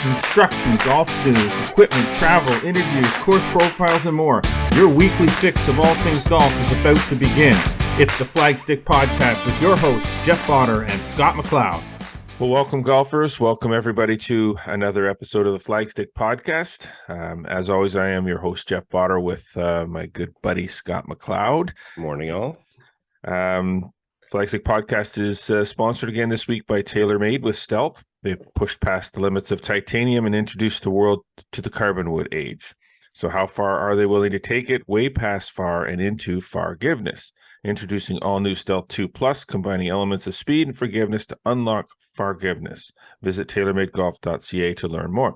instruction, golf news, equipment, travel, interviews, course profiles, and more. Your weekly fix of all things golf is about to begin. It's the Flagstick Podcast with your hosts, Jeff Potter and Scott McLeod. Well, welcome, golfers. Welcome, everybody, to another episode of the Flagstick Podcast. As always, I am your host, Jeff Potter, with my good buddy, Scott McLeod. Morning, all. Flagstick Podcast is sponsored again this week by TaylorMade with Stealth. They've pushed past the limits of titanium and introduced the world to the carbon wood age. So how far are they willing to take it? Way past far and into forgiveness. Introducing all new Stealth 2 Plus, combining elements of speed and forgiveness to unlock forgiveness. Visit TaylorMadeGolf.ca to learn more.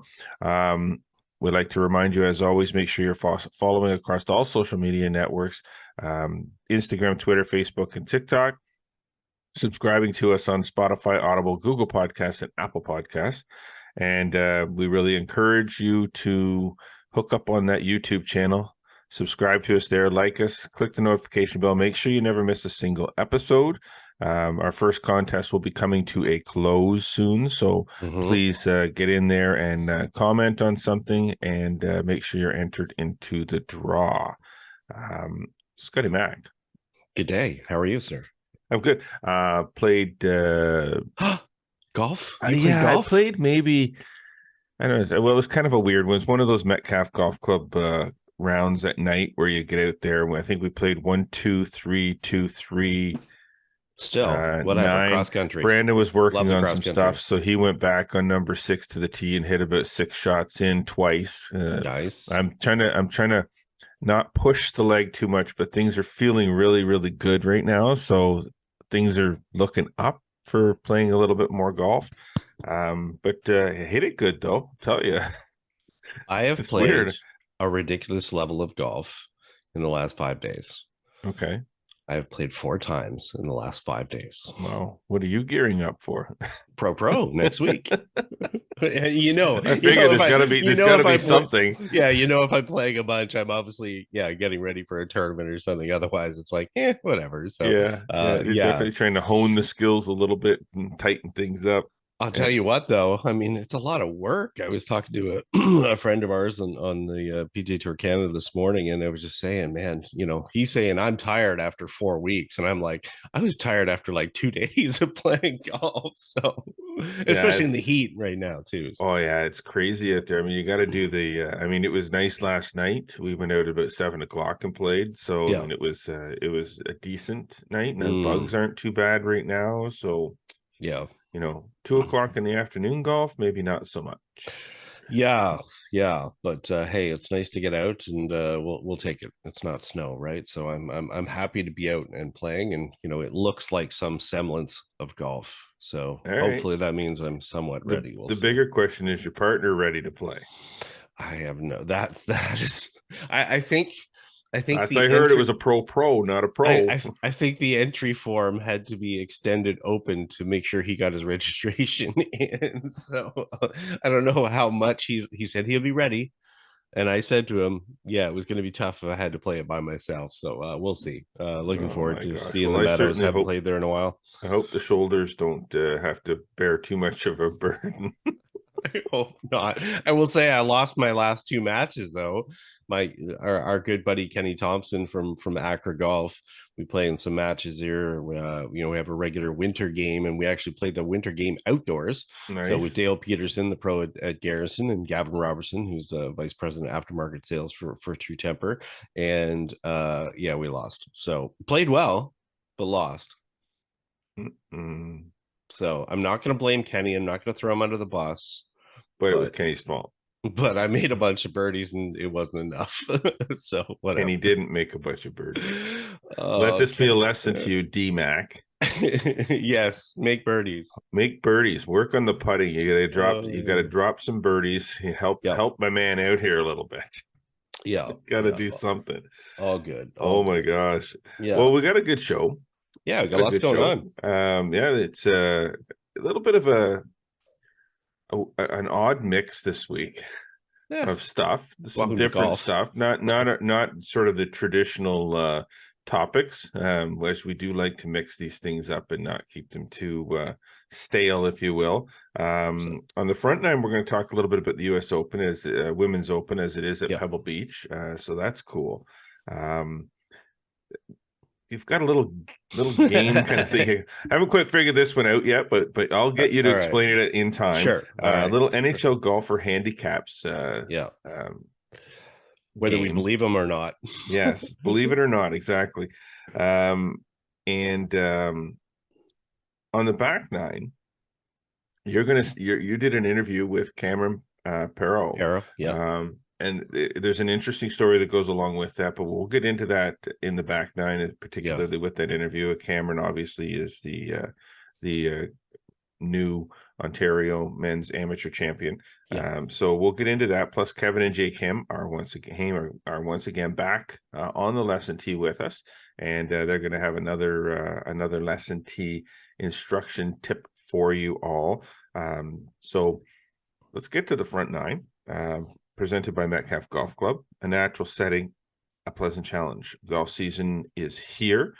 We'd like to remind you, as always, make sure you're following across all social media networks, Instagram, Twitter, Facebook, and TikTok. Subscribing to us on Spotify, Audible, Google Podcasts, and Apple Podcasts. And we really encourage you to hook up on that YouTube channel. Subscribe to us there, like us, click the notification bell. Make sure you never miss a single episode. Our first contest will be coming to a close soon, so please get in there and comment on something and make sure you're entered into the draw. Scotty Mac. Good day. How are you, sir? I'm good. Played golf? You played golf? I played maybe, I don't know. Well, it was kind of a weird one. It's one of those Metcalf Golf Club rounds at night where you get out there. I think we played 1, 2, 3, 2, 3. Still, whatever, 9. cross country. Brandon was working on some country stuff, so he went back on number 6 to the tee and hit about 6 shots in twice. Nice. I'm trying to not push the leg too much, but things are feeling really, really good right now. So things are looking up for playing a little bit more golf. But hit it good though, I'll tell you. I have played a ridiculous level of golf in the last 5 days. Okay. I have played 4 times in the last 5 days. Wow. What are you gearing up for? Pro next week. I figured there's got to be something. Yeah, if I'm playing a bunch, I'm obviously getting ready for a tournament or something. Otherwise, it's like whatever. So you're definitely trying to hone the skills a little bit and tighten things up. I'll tell you what, though. I mean, it's a lot of work. I was talking to a friend of ours on the PGA Tour Canada this morning, and I was just saying, man, he's saying I'm tired after 4 weeks, and I'm like, I was tired after like 2 days of playing golf. So, especially in the heat right now, too. So. Oh yeah, it's crazy out there. I mean, you got to do the. It was nice last night. We went out about 7 o'clock and played. So I mean, it was a decent night, and the bugs aren't too bad right now. So yeah. 2 o'clock in the afternoon golf, maybe not so much. Yeah. But hey, it's nice to get out, and we'll take it. It's not snow, right? So I'm happy to be out and playing, and it looks like some semblance of golf. So hopefully that means I'm somewhat ready. The bigger question is, your partner ready to play? I have that is. I think. I heard it was a pro, not a pro. I think the entry form had to be extended open to make sure he got his registration in. So I don't know how much he said he'll be ready. And I said to him, it was going to be tough if I had to play it by myself. So we'll see. Looking forward to seeing the Meadows. Haven't played there in a while. I hope the shoulders don't have to bear too much of a burden. I hope not. I will say I lost my last 2 matches, though. Our good buddy Kenny Thompson from Accra Golf, we play in some matches here. We have a regular winter game, and we actually played the winter game outdoors. Nice. So with Dale Peterson, the pro at Garrison, and Gavin Robertson, who's the vice president of aftermarket sales for True Temper, and we lost. So played well, but lost. So I'm not going to blame Kenny. I'm not going to throw him under the bus. But it was Kenny's fault. But I made a bunch of birdies, and it wasn't enough. So whatever. And he didn't make a bunch of birdies. Let this be a lesson to you, D-Mac. Yes, make birdies. Make birdies. Work on the putting. You gotta drop some birdies. Help my man out here a little bit. Yeah. Gotta do something. All good. My gosh. Yeah. Well, we got a good show. Yeah, we got lots going on. It's a little bit of an odd mix this week of stuff. Some different stuff. Not sort of the traditional topics, which we do like to mix these things up and not keep them too stale, if you will. On the front nine, we're going to talk a little bit about the U.S. Open, as Women's Open, as it is at Pebble Beach. So that's cool. You've got a little game kind of thing here. I haven't quite figured this one out yet, but I'll get you to explain it in time. Sure. Little NHL golfer handicaps. Whether we believe them or not. Yes, believe it or not, exactly. On the back nine, you did an interview with Cameron Perreault. And there's an interesting story that goes along with that, but we'll get into that in the back nine, particularly with that interview. Cameron obviously is the new Ontario men's amateur champion. So we'll get into that. Plus, Kevin and Jake Haime are once again back on the lesson tee with us, and they're going to have another lesson tee instruction tip for you all. So let's get to the front nine. Presented by Metcalf Golf Club, a natural setting, a pleasant challenge. Golf season is here,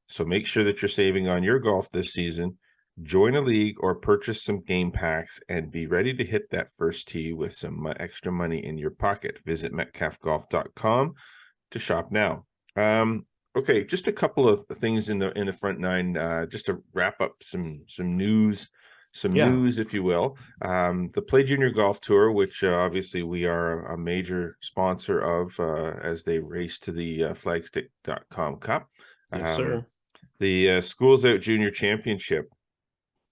so make sure that you're saving on your golf this season. Join a league or purchase some game packs and be ready to hit that first tee with some extra money in your pocket. Visit metcalfgolf.com to shop now. Okay, just a couple of things in the front nine, just to wrap up some news. News, if you will. The Play Junior Golf Tour, which obviously we are a major sponsor of as they race to the flagstick.com Cup. Yes, sir. The Schools Out Junior Championship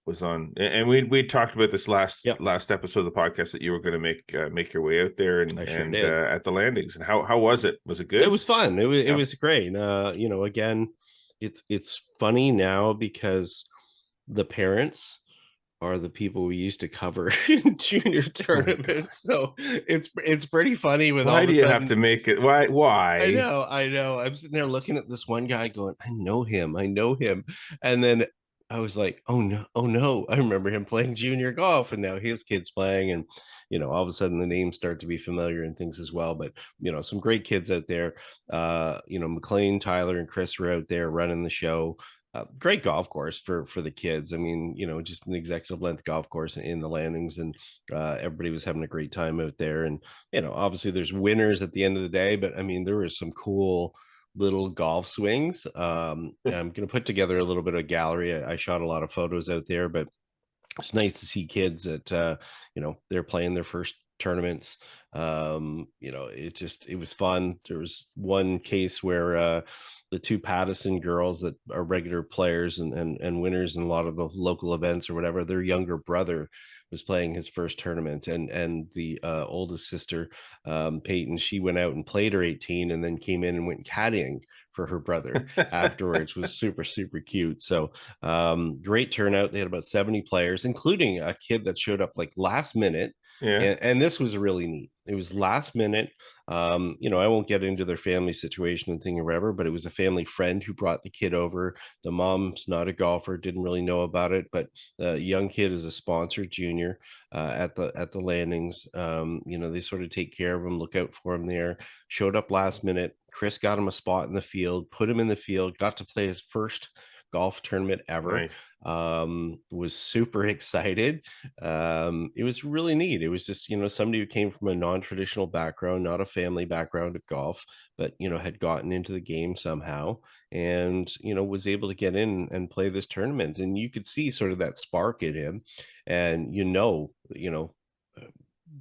was on, and we talked about this last episode of the podcast, that you were going to make your way out there and at the landings. And how was it? Was it good? It was fun. It was great. Again, it's funny now because the parents are the people we used to cover in junior tournaments. So it's pretty funny with why do you have to make it? Why? I know. I'm sitting there looking at this one guy going, I know him. And then I was like, oh no. I remember him playing junior golf, and now his kid's playing, and all of a sudden the names start to be familiar and things as well. But some great kids out there. McLean, Tyler, and Chris were out there running the show. Great golf course for the kids. I mean, just an executive length golf course in the landings, and everybody was having a great time out there. And obviously there's winners at the end of the day, but I mean, there were some cool little golf swings. I'm going to put together a little bit of gallery. I shot a lot of photos out there, but it's nice to see kids that they're playing their first tournaments. It was fun. There was one case where the two Pattison girls that are regular players and winners in a lot of the local events or whatever, their younger brother was playing his first tournament, and the oldest sister, Peyton, she went out and played her 18 and then came in and went caddying for her brother afterwards. Was super cute. So great turnout. They had about 70 players, including a kid that showed up like last minute. And this was really neat. It was last minute. I won't get into their family situation and thing or whatever, but it was a family friend who brought the kid over. The mom's not a golfer, didn't really know about it, but the young kid is a sponsored junior at the landings. They sort of take care of him, look out for him there. Showed up last minute. Chris got him a spot in the field, put him in the field, got to play his first golf tournament ever. Nice. Was super excited. It was really neat. It was just somebody who came from a non-traditional background, not a family background of golf, but had gotten into the game somehow, and was able to get in and play this tournament. And you could see sort of that spark in him, and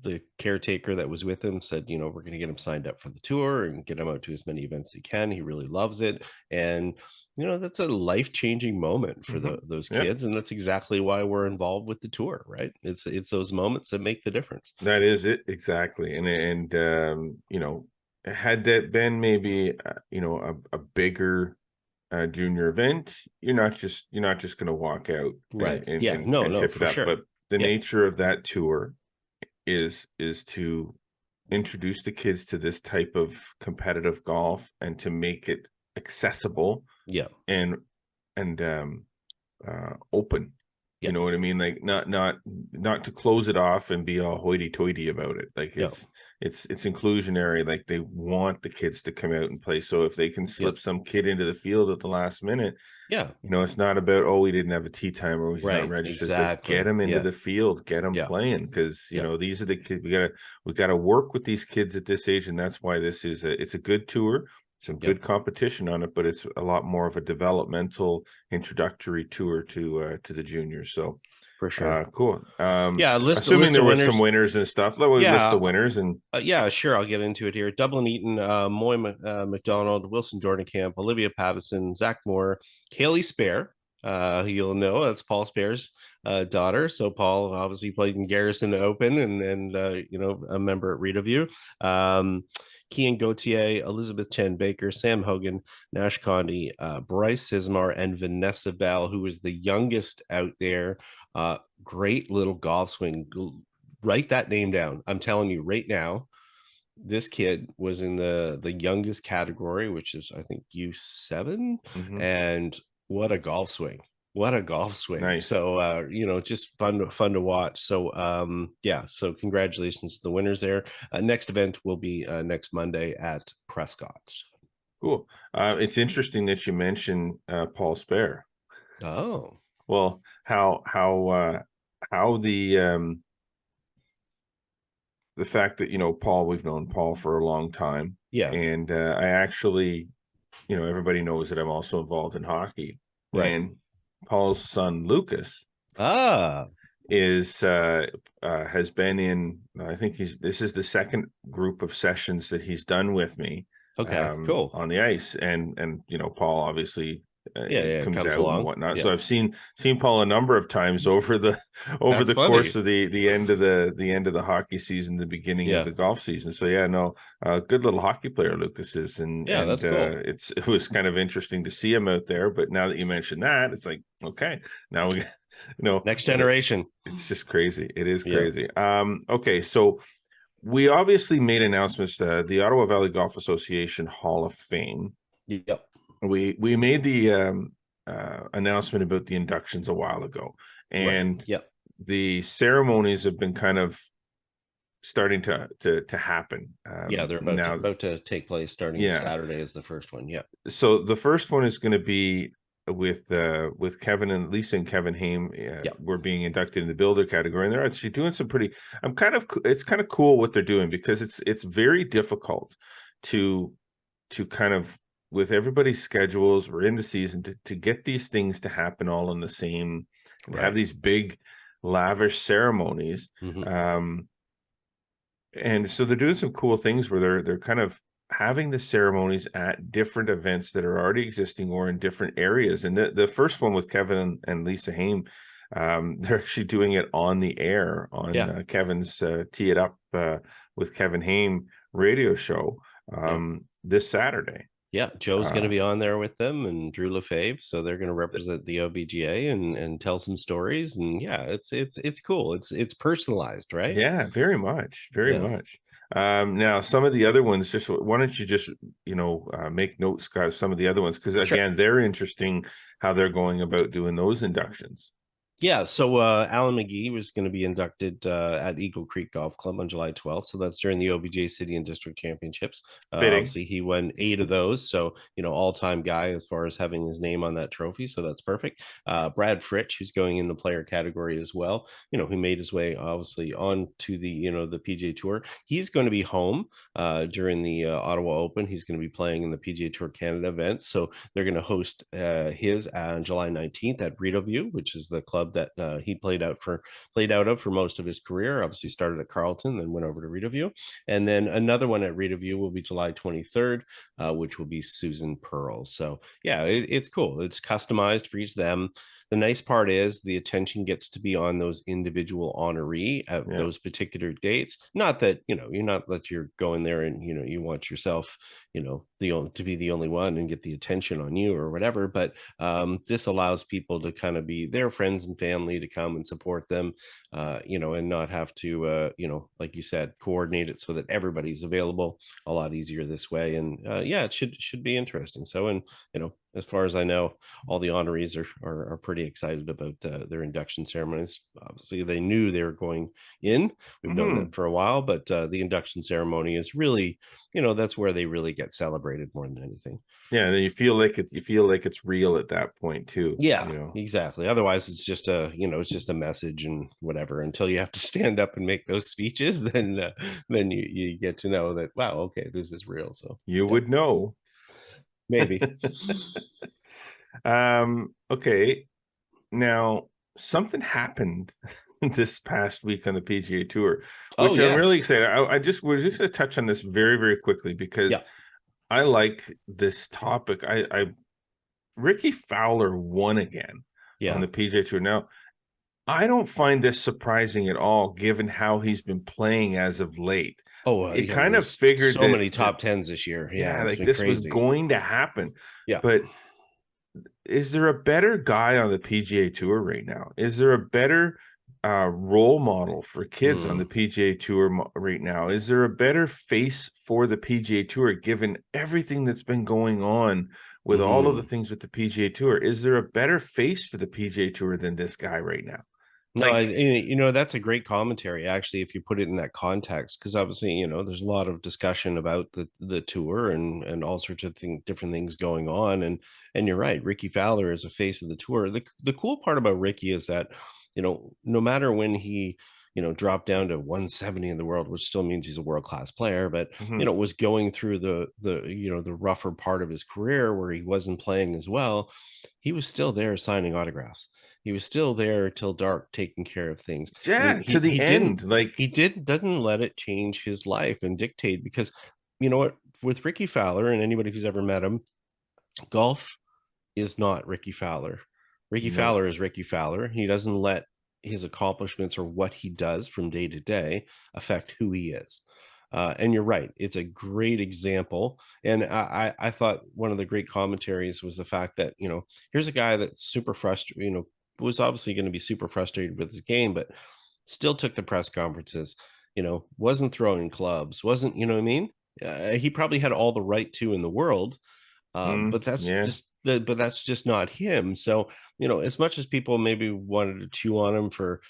the caretaker that was with him said, we're going to get him signed up for the tour and get him out to as many events as he can. He really loves it. And, that's a life-changing moment for those kids. And that's exactly why we're involved with the tour, right? It's those moments that make the difference. That is it. Exactly. And had that been maybe, a bigger junior event, you're not just going to walk out. Right. And tip it up. Sure. But the nature of that tour is to introduce the kids to this type of competitive golf and to make it accessible and open You Yeah. know what I mean? Like not to close it off and be all hoity-toity about it. Like Yeah. it's inclusionary. Like they want the kids to come out and play. So if they can Yeah. slip some kid into the field at the last minute, Yeah. it's not about, oh, we didn't have a tee time or he's not Right. registered. It's like get Exactly. him into Yeah. the field, get him Yeah. playing, because Yeah. these are the kids we gotta work with these kids at this age, and that's why it's a good tour, some Yeah. good competition on it, but it's a lot more of a developmental introductory tour to the juniors. So For sure. cool. Yeah. A Assuming list there of were some winners. winners and stuff, let me list Yeah. the winners. And Yeah, sure. I'll get into it here. Dublin Eaton, Moy McDonald, Wilson Dornicamp, Olivia Pattison, Zach Moore, Kaylee Spare, who you'll know, that's Paul Spare's daughter. So Paul obviously played in Garrison Open and a member at Readaview. Kian Gauthier, Elizabeth Chen Baker, Sam Hogan, Nash Condi, Bryce Sismar, and Vanessa Bell, who was the youngest out there. Great little golf swing. Write that name down. I'm telling you right now, this kid was in the youngest category, which is I think U7, mhm, and what a golf swing. What a golf swing. nice. So just fun to watch. So yeah, so congratulations to the winners there. Next event will be next Monday at Prescott's. Cool. It's interesting that you mentioned Paul Spare. Oh, Well, how the fact that Paul, we've known Paul for a long time, yeah, and I actually, everybody knows that I'm also involved in hockey, right. and Paul's son Lucas Ah, is has been in. I think this is the second group of sessions that he's done with me okay, cool. on the ice, and Paul obviously Yeah, yeah, it comes comes out and along. whatnot. Yeah, So I've seen Paul a number of times over the over that's the course funny. of the end of the hockey season, the beginning of Yeah, the golf season. So yeah, no, good little hockey player Lucas is, and yeah, that's cool. it was kind of interesting to see him out there. But now that you mentioned that, it's like, okay, now we, Next generation. it's just crazy. It is Yeah. crazy. Okay, so we obviously made announcements. The Ottawa Valley Golf Association Hall of Fame. Yep. We made the announcement about the inductions a while ago, Right. and Yep. the ceremonies have been kind of starting to happen Yeah, they're now. about to take place starting Yeah. Saturday is the first one. Yep. So the first one is going to be with Kevin and Lisa and Kevin Haime. Yep. We're being inducted in the builder category, and they're actually doing some pretty. It's kind of cool what they're doing, because it's very difficult to kind of, with everybody's schedules, we're in the season, to get these things to happen all in the same, to have Right. these big lavish ceremonies. Mhm. And so they're doing some cool things where they're kind of having the ceremonies at different events that are already existing or in different areas. And the first one with Kevin and Lisa Haime, they're actually doing it on the air on Yeah. Kevin's Tee It Up with Kevin Haime radio show Yeah. this Saturday. Yeah. Joe's going to Uh, be on there with them and Drew Lefebvre. So they're going to represent the OVGA and tell some stories. And yeah, it's cool. It's personalized, right? yeah, very much, very Yeah. much. Now, some of the other ones, just why don't you just make notes, guys? Some of the other ones, because Sure. again, they're interesting how they're going about doing those inductions. Yeah, so Alan McGee was going to be inducted at Eagle Creek Golf Club on July 12th. So that's during the OVJ City and District Championships. Fitting. Obviously, he won 8 of those. So, all-time guy as far as having his name on that trophy. So that's perfect. Brad Fritch, who's going in the player category as well, who made his way obviously on to the PGA Tour. He's going to be home during the Ottawa Open. He's going to be playing in the PGA Tour Canada event. So they're going to host his on July 19th at Rideau, which is the club that he played out of for most of his career. Obviously started at Carleton, then went over to Rideau. And then another one at Rideau will be July 23rd, which will be Susan Pearl. So yeah, it's cool. It's customized for each of them. The nice part is the attention gets to be on those individual honoree at Yeah. those particular dates. Not that, you're not that you're going there and, you want yourself, to be the only one and get the attention on you or whatever. But this allows people to kind of be their friends and family to come and support them, and not have to, like you said, coordinate it so that everybody's available. A lot easier this way. And yeah, it should be interesting. So, and As far as I know, all the honorees are pretty excited about their induction ceremonies. Obviously, they knew they were going in. We've known Hmm. that for a while, but the induction ceremony is really, that's where they really get celebrated more than anything. Yeah, and then you feel like it's real at that point too, Yeah, you know. exactly. Otherwise, it's just a message and whatever. Until you have to stand up and make those speeches, then you get to know that, wow, okay, this is real. So You yeah, would know. maybe. Okay. Now, something happened this past week on the PGA Tour, Oh which I'm really yes, excited. We're just going to touch on this very, very quickly because yeah, I like this topic. Rickie Fowler won again on yeah. the PGA Tour. Now, I don't find this surprising at all, given how he's been playing as of late. Oh, It yeah, kind of there's figured so that many top tens this year. Yeah, yeah, it's like been this was crazy. going to happen. Yeah. But is there a better guy on the PGA Tour right now? Is there a better role model for kids on Hmm. the PGA Tour right now? Is there a better face for the PGA Tour given everything that's been going on with all of the Hmm. things with the PGA Tour? Is there a better face for the PGA Tour than this guy right now? No, Like, that's a great commentary, actually, if you put it in that context, because obviously, there's a lot of discussion about the tour and all sorts of different things going on, and you're right, Rickie Fowler is a face of the tour. The cool part about Rickie is that, no matter when he, dropped down to 170 in the world, which still means he's a world class player, but mhm. was going through the rougher part of his career where he wasn't playing as well, he was still there signing autographs. He was still there till dark, taking care of things. And Yeah, to he the didn't end. Like, he did doesn't let it change his life and dictate, because you know what, with Rickie Fowler and anybody who's ever met him, golf is not Rickie Fowler. Rickie no. Fowler is Rickie Fowler. He doesn't let his accomplishments or what he does from day to day affect who he is. And you're right; it's a great example. And I thought one of the great commentaries was the fact that, here's a guy that's super frustrated. Was obviously going to be super frustrated with his game, but still took the press conferences. Wasn't throwing clubs. Wasn't, you know what I mean? He probably had all the right to in the world, but Yeah. that's just not him. So, as much as people maybe wanted to chew on him for,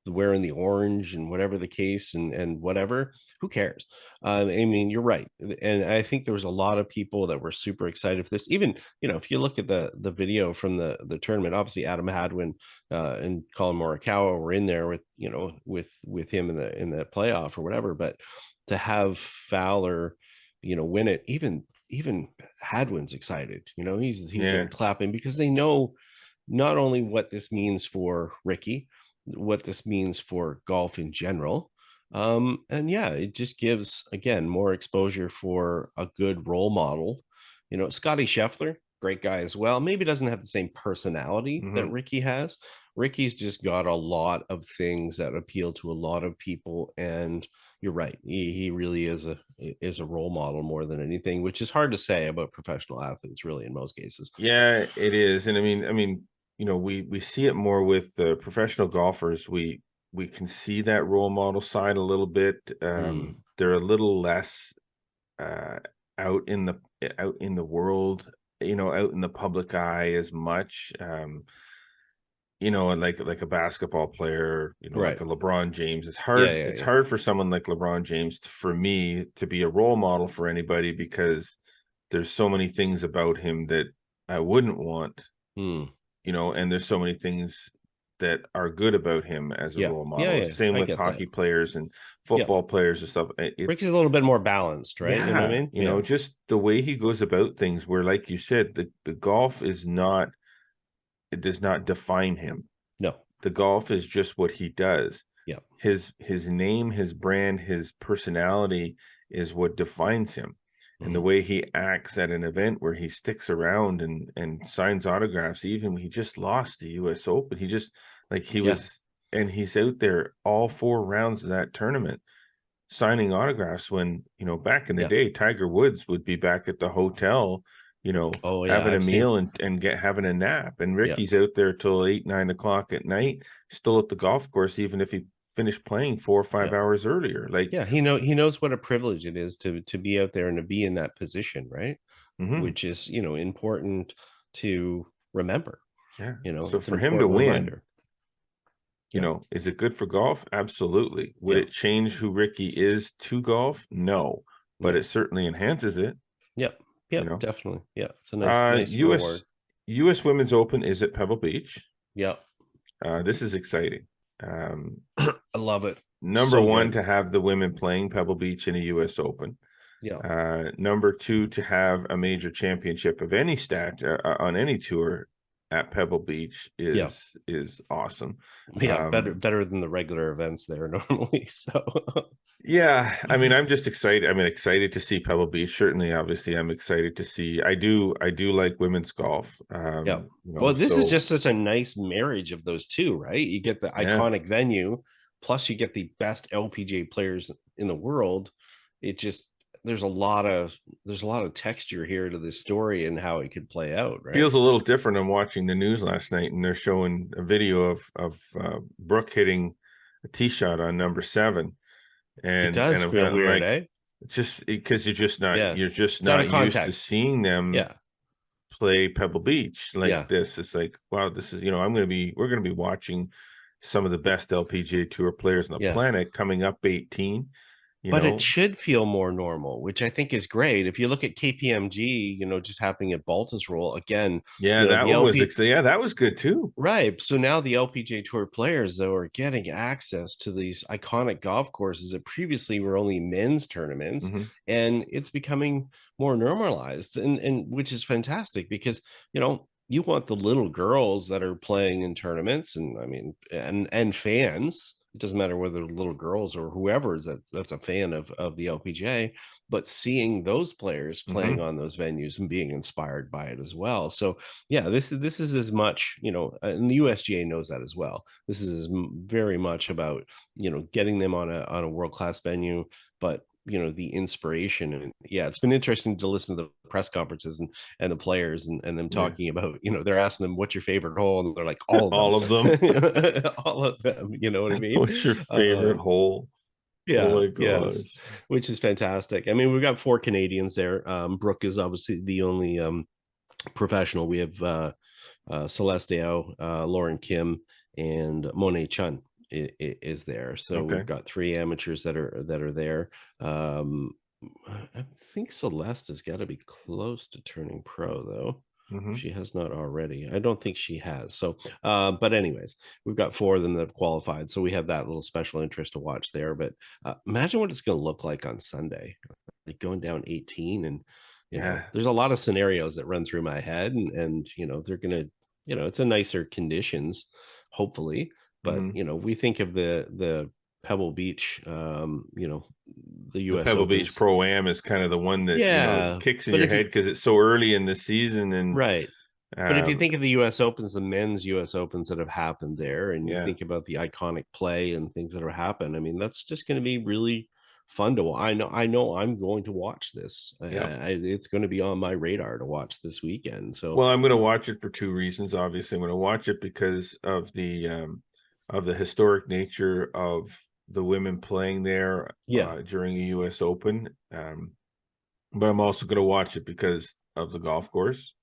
wearing the orange and whatever the case, and whatever, who cares? I mean, you're right. And I think there was a lot of people that were super excited for this. Even, if you look at the video from the tournament, obviously Adam Hadwin and Colin Morikawa were in there with, with him in the playoff or whatever. But to have Fowler, win it, even Hadwin's excited. He's there Yeah. clapping, because they know not only what this means for Rickie, what this means for golf in general. And yeah, it just gives, again, more exposure for a good role model. Scotty Scheffler, great guy as well. Maybe doesn't have the same personality that Hmm. Rickie has. Rickie's just got a lot of things that appeal to a lot of people, and you're right. He really is a role model more than anything, which is hard to say about professional athletes, really, in most cases. Yeah, it is. And I mean, we see it more with professional golfers. We can see that role model side a little bit. Mm, They're a little less uh, out in the world, out in the public eye as much. Like a basketball player, like right. a LeBron James. It's Yeah, hard. yeah, It's yeah. hard for someone like LeBron James for me to be a role model for anybody because there's so many things about him that I wouldn't want, Mm, and there's so many things that are good about him as a yeah, role yeah, model. yeah. Same I with get that. hockey players and Yeah. football players and stuff. Rick's a It's little bit more balanced, right? You know what I yeah, mean? Yeah. just the way he goes about things. Where, like you said, the golf is not. It does not define him. No. The golf is just what he does. Yeah. His name, his brand, his personality is what defines him. And the Hmm. way he acts at an event where he sticks around and signs autographs, even when he just lost the US Open. He just like he Yeah. was and he's out there all four rounds of that tournament signing autographs when, back in the Yeah. day, Tiger Woods would be back at the hotel, Oh yeah. having a I've seen. meal and having a nap. And Yeah. Rickie's out there till 8, 9 o'clock at night, still at the golf course, even if he finished playing 4 or 5 Yeah. hours earlier. Like, Yeah. He knows what a privilege it is to be out there and to be in that position, right? which is, important to remember. Yeah. So It's an for him to important win, reminder. Yeah. is it good for golf? Absolutely. Would Yeah. it change who Rickie is to golf? No, but No. it certainly enhances it. Yep. You Yep. know, Definitely. Yeah. It's a nice U.S. reward. U.S. Women's Open is at Pebble Beach. Yep. This is exciting. I love it. Number So one, good. to have the women playing Pebble Beach in a U.S. Open. Yeah. Number two, to have a major championship of any stat on any tour at Pebble Beach Yeah. is awesome. Yeah. Better than the regular events there normally. So Yeah, I mean, I'm just excited. I mean, excited to see Pebble Beach. Certainly, obviously, I'm excited to see. I do like women's golf. yeah. Well, this is So just such a nice marriage of those two, right? You get the yeah, iconic venue, plus you get the best LPGA players in the world. It just there's a lot of texture here to this story and how it could play out, right? feels a little different. I'm watching the news last night, and they're showing a video of Brooke hitting a tee shot on number 7, It and does I'm feel kind of weird, like, eh? it's just because Yeah. you're just It's out of not used to context. seeing them Yeah. play Pebble Beach like Yeah. this. It's like, wow, this is, we're gonna be watching some of the best LPGA Tour players on the Yeah. planet coming up 18. But it should feel more normal, which I think is great. If you look at KPMG, just happening at Baltusrol again, Yeah, that the one was LP. yeah, that was good too. Right. So now the LPGA Tour players, though, are getting access to these iconic golf courses that previously were only men's tournaments. Hmm. And it's becoming more normalized, and which is fantastic because, you want the little girls that are playing in tournaments, and I mean, and fans. It doesn't matter whether little girls or whoever is that's a fan of the LPGA, but seeing those players playing Hmm. on those venues and being inspired by it as well. So yeah, this is as much, and the USGA knows that as well. This is very much about, getting them on a world-class venue, but the inspiration. And yeah, it's been interesting to listen to the press conferences and the players and them Yeah. talking about, they're asking them what's your favorite hole, and they're like all of All of them. them. All of them, you know what I mean? What's your favorite um hole? Oh yeah, my yes, gosh. which is fantastic. I mean, we've got 4 Canadians there. Brooke is obviously the only professional. We have Celeste Ao, Lauren Kim, and Monet Chun is there. So Okay. we've got 3 amateurs that are there. Um, I think Celeste has got to be close to turning pro, though. If Hmm. she has not already. I don't think she has. So, but anyways, we've got 4 of them that have qualified. So we have that little special interest to watch there. But imagine what it's going to look like on Sunday, like going down 18, and Yeah. there's a lot of scenarios that run through my head, and they're gonna, it's a nicer conditions, hopefully. But Hmm. we think of the Pebble Beach, the The U.S. Pebble Beach Opens. Pro Am is kind of the one that, Yeah, kicks in but your if head you because it's so early in the season. And right, but if you um, think of the U.S. Opens, the men's U.S. Opens that have happened there, and you yeah, think about the iconic play and things that have happened, I mean, that's just going to be really fun to watch. I know I'm going to watch this. yeah. It's going to be on my radar to watch this weekend. So Well, I'm going to watch it for two reasons. Obviously, I'm going to watch it because of the historic nature of the women playing there yeah, during a U.S. Open. But I'm also going to watch it because of the golf course,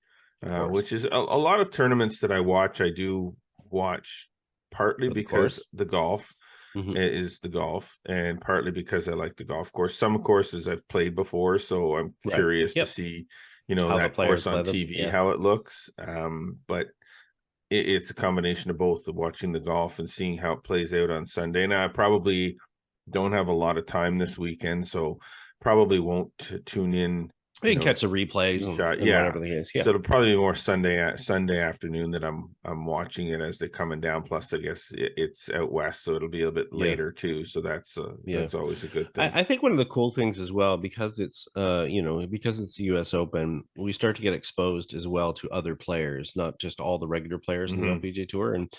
of course, which is a lot of tournaments that I watch. I do watch partly for the because course. the golf Hmm. is the golf, and partly because I like the golf course. Some courses I've played before, so I'm Right. curious to Yep. see, How the that players course play on them. TV, Yeah. how it looks. But it's a combination of both, of watching the golf and seeing how it plays out on Sunday. Now, I probably don't have a lot of time this weekend, so probably won't tune in, You can catch the tee replays and, shot. and Yeah. whatever the case. Yeah. So it'll probably be more Sunday afternoon that I'm watching it as they're coming down. Plus, I guess it's out west, so it'll be a bit Yeah. later too. So Yeah. that's always a good thing. I think one of the cool things as well, because it's the US Open, we start to get exposed as well to other players, not just all the regular players in the Hmm. LPGA tour. And,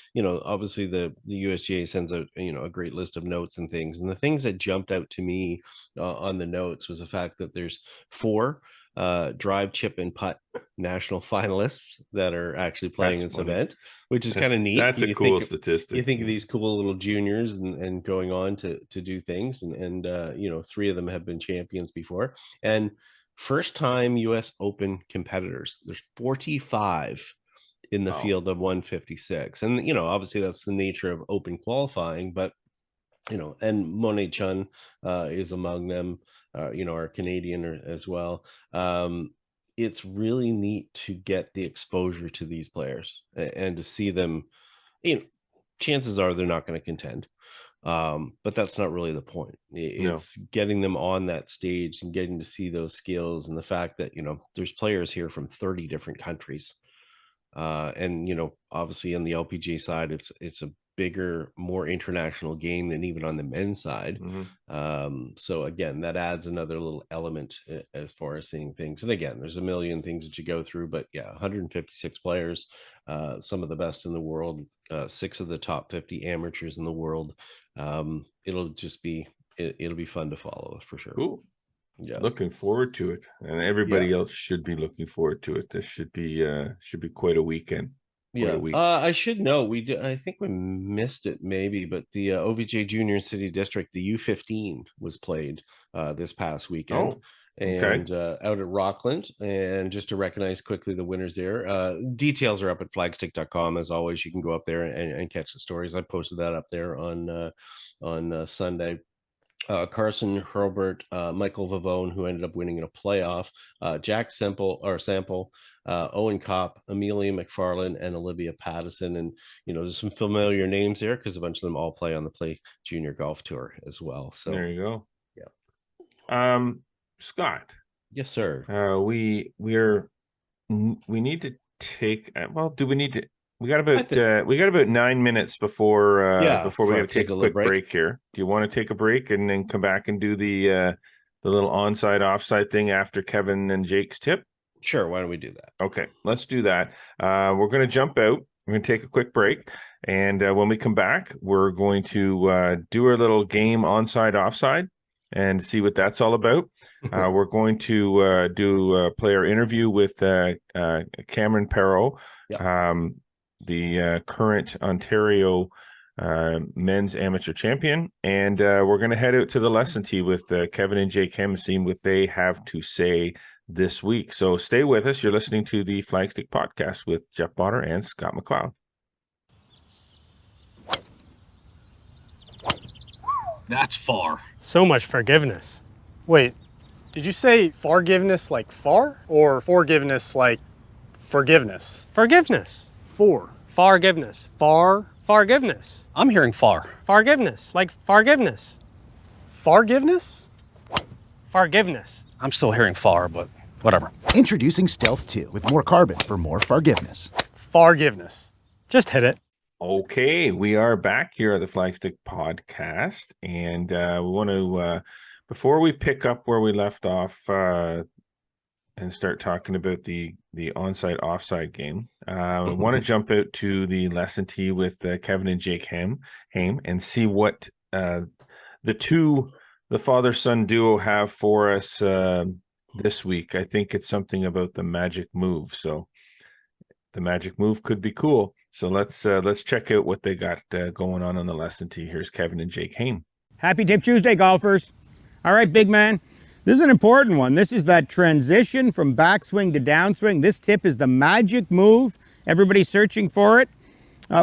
obviously the USGA sends out, a great list of notes and things. And the things that jumped out to me on the notes was the fact that there's 4 drive, chip, and putt national finalists that are actually playing That's this funny. event, which is kind of That's neat. that's a cool statistic. You think of Yeah. these cool little juniors and going on to do things, and 3 of them have been champions before. And First time US Open competitors. There's 45 in the field of 156. And, obviously that's the nature of open qualifying, but, and Monet Chun is among them, our Canadian as well. It's really neat to get the exposure to these players and to see them, chances are they're not going to contend. But that's not really the point. It's getting them on that stage and getting to see those skills, and the fact that there's players here from 30 different countries, and obviously on the LPGA side it's a bigger, more international game than even on the men's side. So again, that adds another little element as far as seeing things. And again, there's a million things that you go through, but 156 players, some of the best in the world, 6 of the top 50 amateurs in the world. It'll be fun to follow for sure. Cool. Looking forward to it, and everybody else should be looking forward to it. This should be quite a weekend. I should know, I think we missed it maybe, but the OVJ Junior City District, the U15 was played this past weekend. And out at Rockland. And just to recognize quickly the winners there, details are up at flagstick.com. As always, you can go up there and catch the stories. I posted that up there on Sunday. Carson Herbert, Michael Vavone, who ended up winning in a playoff, Jack Sample, Owen Kopp, Amelia McFarland, and Olivia Pattison. And there's some familiar names there because a bunch of them all play on the Play Junior Golf Tour as well. So there you go. Scott. Yes, sir. We need to take. Do we need to? We got about 9 minutes before we got to take a quick break here. Do you want to take a break and then come back and do the little onside offside thing after Kevin and Jake's tip? Sure. Why don't we do that? Okay, let's do that. We're going to jump out. We're going to take a quick break, and when we come back, we're going to do our little game onside offside and see what that's all about. We're going to do a player interview with Cameron Perreault, the current Ontario men's amateur champion. And we're going to head out to the lesson tee with Kevin and Jake Haime, seeing what they have to say this week. So stay with us. You're listening to the Flagstick Podcast with Jeff Botter and Scott McLeod. That's far. So much forgiveness. Wait, did you say forgiveness like far? Or forgiveness like forgiveness? Forgiveness. Forgiveness. Forgiveness. I'm hearing far. Forgiveness. Like forgiveness. Forgiveness? Forgiveness. I'm still hearing far, but whatever. Introducing Stealth 2 with more carbon for more forgiveness. Forgiveness. Just hit it. Okay, we are back here at the Flagstick Podcast, and we want to, before we pick up where we left off and start talking about the onside offside game, I want to jump out to the lesson tee with Kevin and Jake Haime and see what the father-son duo have for us this week. I think it's something about the magic move, so the magic move could be cool. So let's check out what they got going on the lesson tee. Here's Kevin and Jake Haime. Happy Tip Tuesday, golfers. All right, big man. This is an important one. This is that transition from backswing to downswing. This tip is the magic move. Everybody's searching for it.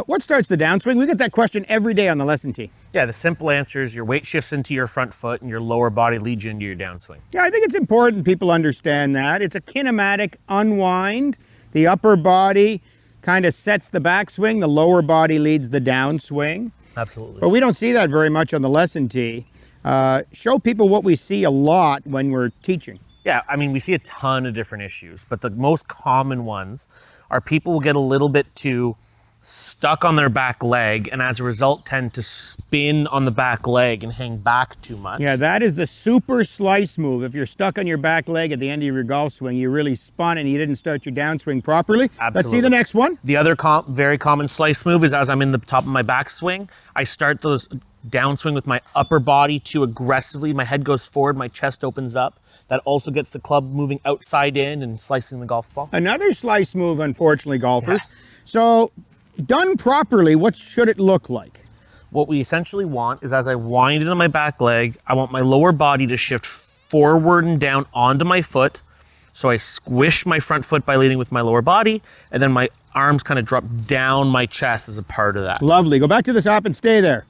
What starts the downswing? We get that question every day on the lesson tee. Yeah, the simple answer is your weight shifts into your front foot and your lower body leads you into your downswing. Yeah, I think it's important people understand that. It's a kinematic unwind. The upper body kind of sets the backswing, the lower body leads the downswing. Absolutely. But we don't see that very much on the lesson tee. Show people what we see a lot when we're teaching. Yeah, I mean, we see a ton of different issues, but the most common ones are people will get a little bit too stuck on their back leg and as a result tend to spin on the back leg and hang back too much. Yeah, that is the super slice move. If you're stuck on your back leg at the end of your golf swing, you really spun and you didn't start your downswing properly. Absolutely. Let's see the next one. The other very common slice move is as I'm in the top of my backswing, I start those downswing with my upper body too aggressively. My head goes forward, my chest opens up. That also gets the club moving outside in and slicing the golf ball. Another slice move, unfortunately, golfers. Yeah. So, done properly, what should it look like? What we essentially want is as I wind into my back leg, I want my lower body to shift forward and down onto my foot So I squish my front foot by leading with my lower body, and then my arms kind of drop down my chest as a part of that. Lovely. Go back to the top and stay there.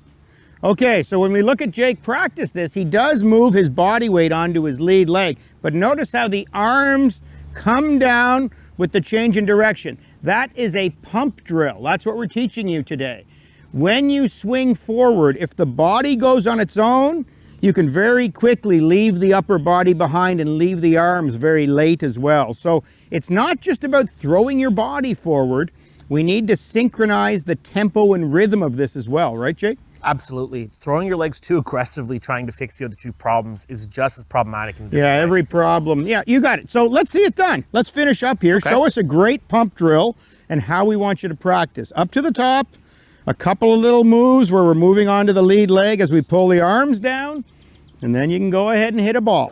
Okay, so when we look at Jake practice this, he does move his body weight onto his lead leg, but notice how the arms come down with the change in direction. That is a pump drill. That's what we're teaching you today. When you swing forward, if the body goes on its own, you can very quickly leave the upper body behind and leave the arms very late as well. So it's not just about throwing your body forward. We need to synchronize the tempo and rhythm of this as well, right, Jake? Absolutely. Throwing your legs too aggressively, trying to fix the other two problems is just as problematic. Yeah, every problem. Yeah, you got it. So let's see it done. Let's finish up here. Okay. Show us a great pump drill and how we want you to practice. Up to the top, a couple of little moves where we're moving onto the lead leg as we pull the arms down, and then you can go ahead and hit a ball.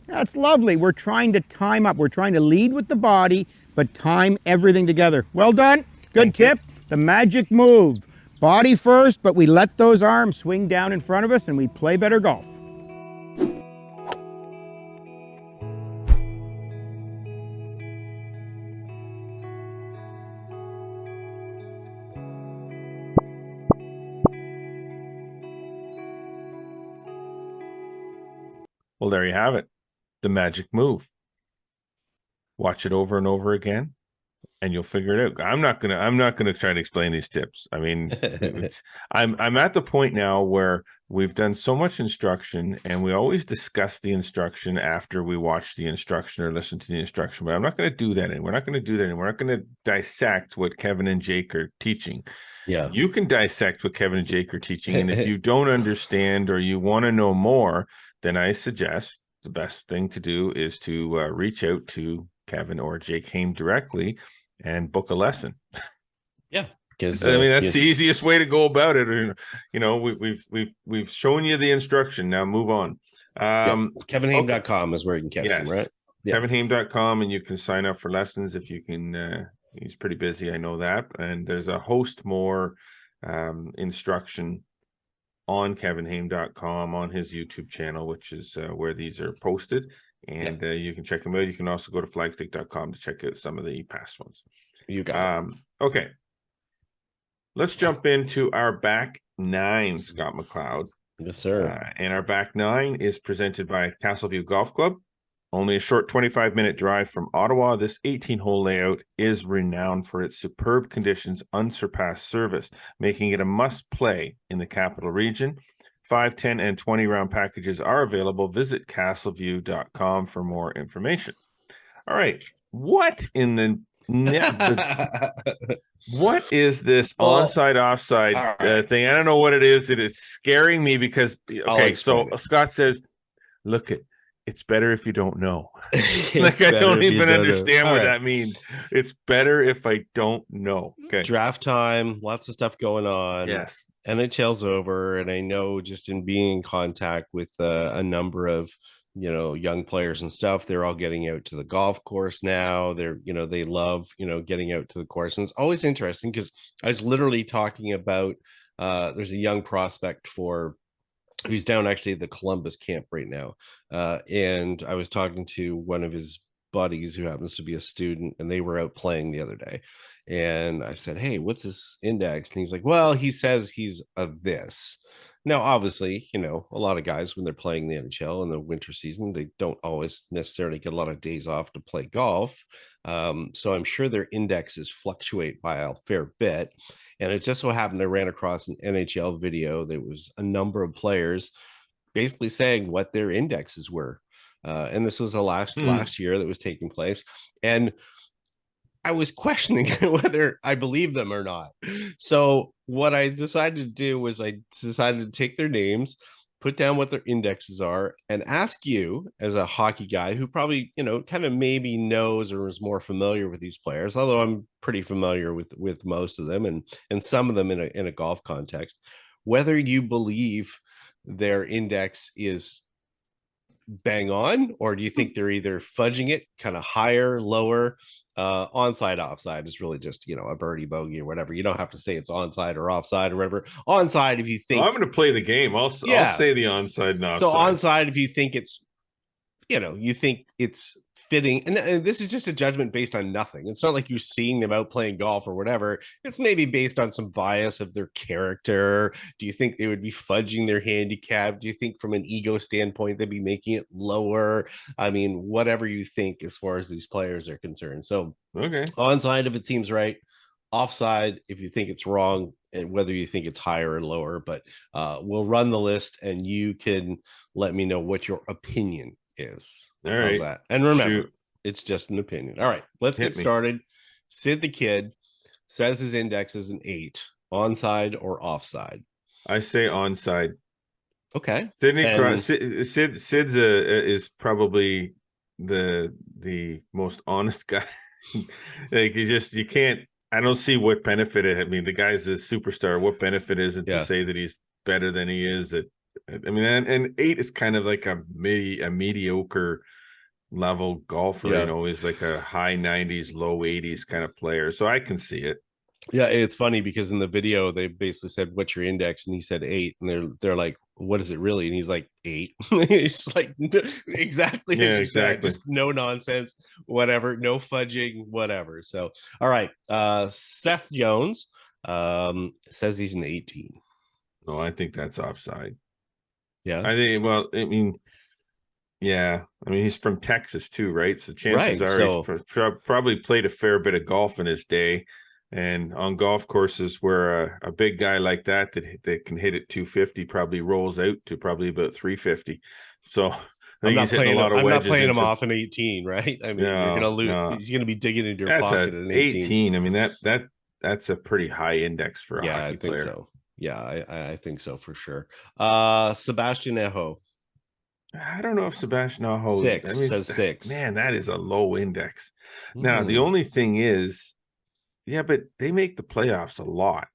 That's lovely. We're trying to time up. We're trying to lead with the body, but time everything together. Well done. Good tip. The magic move. Body first, but we let those arms swing down in front of us and we play better golf. Well, there you have it. The magic move. Watch it over and over again, and you'll figure it out. I'm not gonna try to explain these tips. I mean, I'm at the point now where we've done so much instruction, and we always discuss the instruction after we watch the instruction or listen to the instruction. But I'm not going to do that, and we're not going to do that, and we're not going to dissect what Kevin and Jake are teaching. Yeah, you can dissect what Kevin and Jake are teaching, and if you don't understand or you want to know more, then I suggest the best thing to do is to reach out to Kevin or Jake Haime directly and book a lesson. Yeah, because I mean that's the easiest way to go about it. You know, we've shown you the instruction. Now move on. KevinHaime.com is where you can catch them, right? Yeah. KevinHaime.com, and you can sign up for lessons if you can. He's pretty busy, I know that, and there's a host more instruction on KevinHaime.com on his YouTube channel, which is where these are posted. And you can check them out. You can also go to flagstick.com to check out some of the past ones. You got it. Okay. Let's jump into our back nine, Scott McLeod. Yes, sir. And our back nine is presented by Castleview Golf Club. Only a short 25-minute drive from Ottawa, this 18-hole layout is renowned for its superb conditions, unsurpassed service, making it a must-play in the capital region. 5, 10, and 20-round packages are available. Visit castleview.com for more information. All right. What in the what is this onside offside thing? I don't know what it is. It is scaring me because so Scott says, look, it's better if you don't know. Like I don't even understand what that means. It's better if I don't know. Okay. Draft time, lots of stuff going on. Yes. NHL's over, and I know just in being in contact with a number of young players and stuff, they're all getting out to the golf course now. They're they love getting out to the course, and it's always interesting because I was literally talking about there's a young prospect who's down actually at the Columbus camp right now, and I was talking to one of his buddies who happens to be a student, and they were out playing the other day. And I said, hey, what's his index? And he's like, well, he says he's a this. Now, obviously, a lot of guys, when they're playing the NHL in the winter season, they don't always necessarily get a lot of days off to play golf. So I'm sure their indexes fluctuate by a fair bit. And it just so happened I ran across an NHL video. There was a number of players basically saying what their indexes were. And this was the last year that was taking place. And I was questioning whether I believe them or not. So what I decided to do was I decided to take their names, put down what their indexes are, and ask you as a hockey guy who probably, kind of maybe knows or is more familiar with these players, although I'm pretty familiar with most of them and some of them in a golf context, whether you believe their index is bang on, or do you think they're either fudging it kind of higher, lower? Onside, offside is really just a birdie, bogey, or whatever. You don't have to say it's onside or offside or whatever. Onside, if you think I'm going to play the game, I'll say the onside and offside. So onside, if you think it's you think it's fitting, and this is just a judgment based on nothing. It's not like you're seeing them out playing golf or whatever. It's maybe based on some bias of their character. Do you think they would be fudging their handicap? Do you think from an ego standpoint they'd be making it lower? I mean, whatever you think as far as these players are concerned. So Okay. onside if it seems right, offside if you think it's wrong, and whether you think it's higher or lower. But we'll run the list and you can let me know what your opinion is. All How's right. that? And remember, Shoot. it's just an opinion. All right, let's Hit get me. started. Sid the Kid says his index is an 8. Onside or offside? I say onside. Okay. Sidney And- Sid's is probably the most honest guy. Like you can't. I don't see what benefit it. I mean, the guy's a superstar. What benefit is it to say that he's better than he is? I mean, and 8 is kind of like a mediocre level golfer. You know, he's like a high 90s, low 80s kind of player. So I can see it. Yeah, it's funny because in the video they basically said, "What's your index?" and he said 8, and they're like, "What is it really?" and he's like 8. It's like exactly as you said, just no nonsense, whatever, no fudging, whatever. So, all right, Seth Jones says he's an 18. No, I think that's offside. Yeah, I think. Well, I mean, yeah, I mean he's from Texas too, right? So chances are he's probably played a fair bit of golf in his day. And on golf courses where a big guy like that can hit it 250 probably rolls out to probably about 350. So I think he's hitting a lot of wedges. I'm not playing him off an 18, right? I mean, you're gonna lose. No. He's gonna be digging into your pocket at an 18. I mean that's a pretty high index for a hockey player. I think so. Yeah, I think so for sure. Sebastian Aho. I don't know if Sebastian Aho 6 says 6. Man, that is a low index. Now the only thing is. Yeah, but they make the playoffs a lot,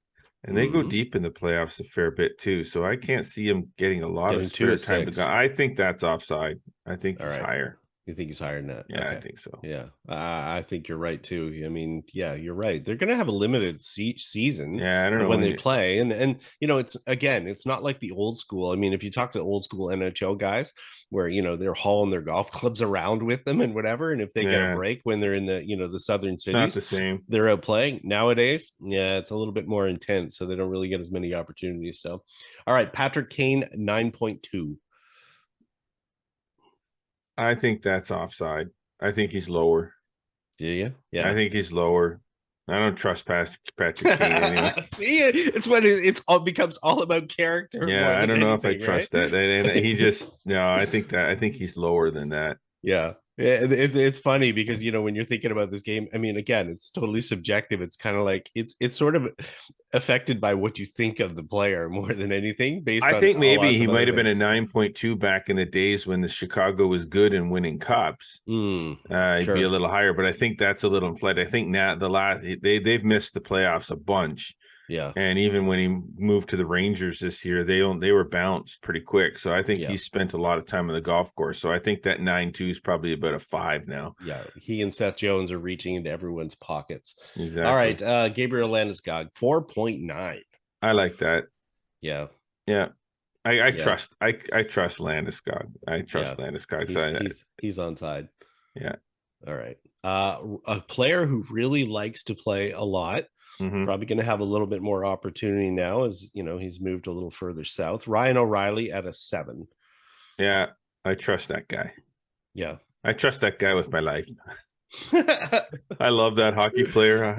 and they go deep in the playoffs a fair bit too. So I can't see him getting a lot of spare time to go. I think that's offside. I think he's higher. You think he's higher than that? Yeah, okay. I think so. Yeah, I think you're right too. I mean, yeah, you're right. They're going to have a limited season. Yeah, I don't know when they play, and you know, it's not like the old school. I mean, if you talk to old school NHL guys, where they're hauling their golf clubs around with them and whatever, and if they get a break when they're in the the southern cities, not the same. They're out playing nowadays. Yeah, it's a little bit more intense, so they don't really get as many opportunities. So, all right, Patrick Kane 9.2. I think that's offside. I think he's lower. Do you? Yeah. I think he's lower. I don't trust Patrick Kane anyway. See, it's when it all becomes all about character. Yeah, I don't know if I trust that. And he just I think he's lower than that. Yeah. It's funny because when you're thinking about this game, I mean, again, it's totally subjective. It's kind of like it's sort of affected by what you think of the player more than anything. I think maybe he might have been a 9.2 back in the days when the Chicago was good and winning cups. He'd be a little higher, but I think that's a little inflated. I think now they've missed the playoffs a bunch. Yeah, and even when he moved to the Rangers this year, they were bounced pretty quick. So I think he spent a lot of time on the golf course. So I think that 9.2 is probably about a 5 now. Yeah, he and Seth Jones are reaching into everyone's pockets. Exactly. All right, Gabriel Landeskog 4.9. I like that. Yeah, yeah. I trust Landeskog. I trust Landeskog. He's onside. Yeah. All right. A player who really likes to play a lot. Probably going to have a little bit more opportunity now as he's moved a little further south. Ryan O'Reilly at a 7. Yeah, I trust that guy. Yeah, I trust that guy with my life. I love that hockey player. I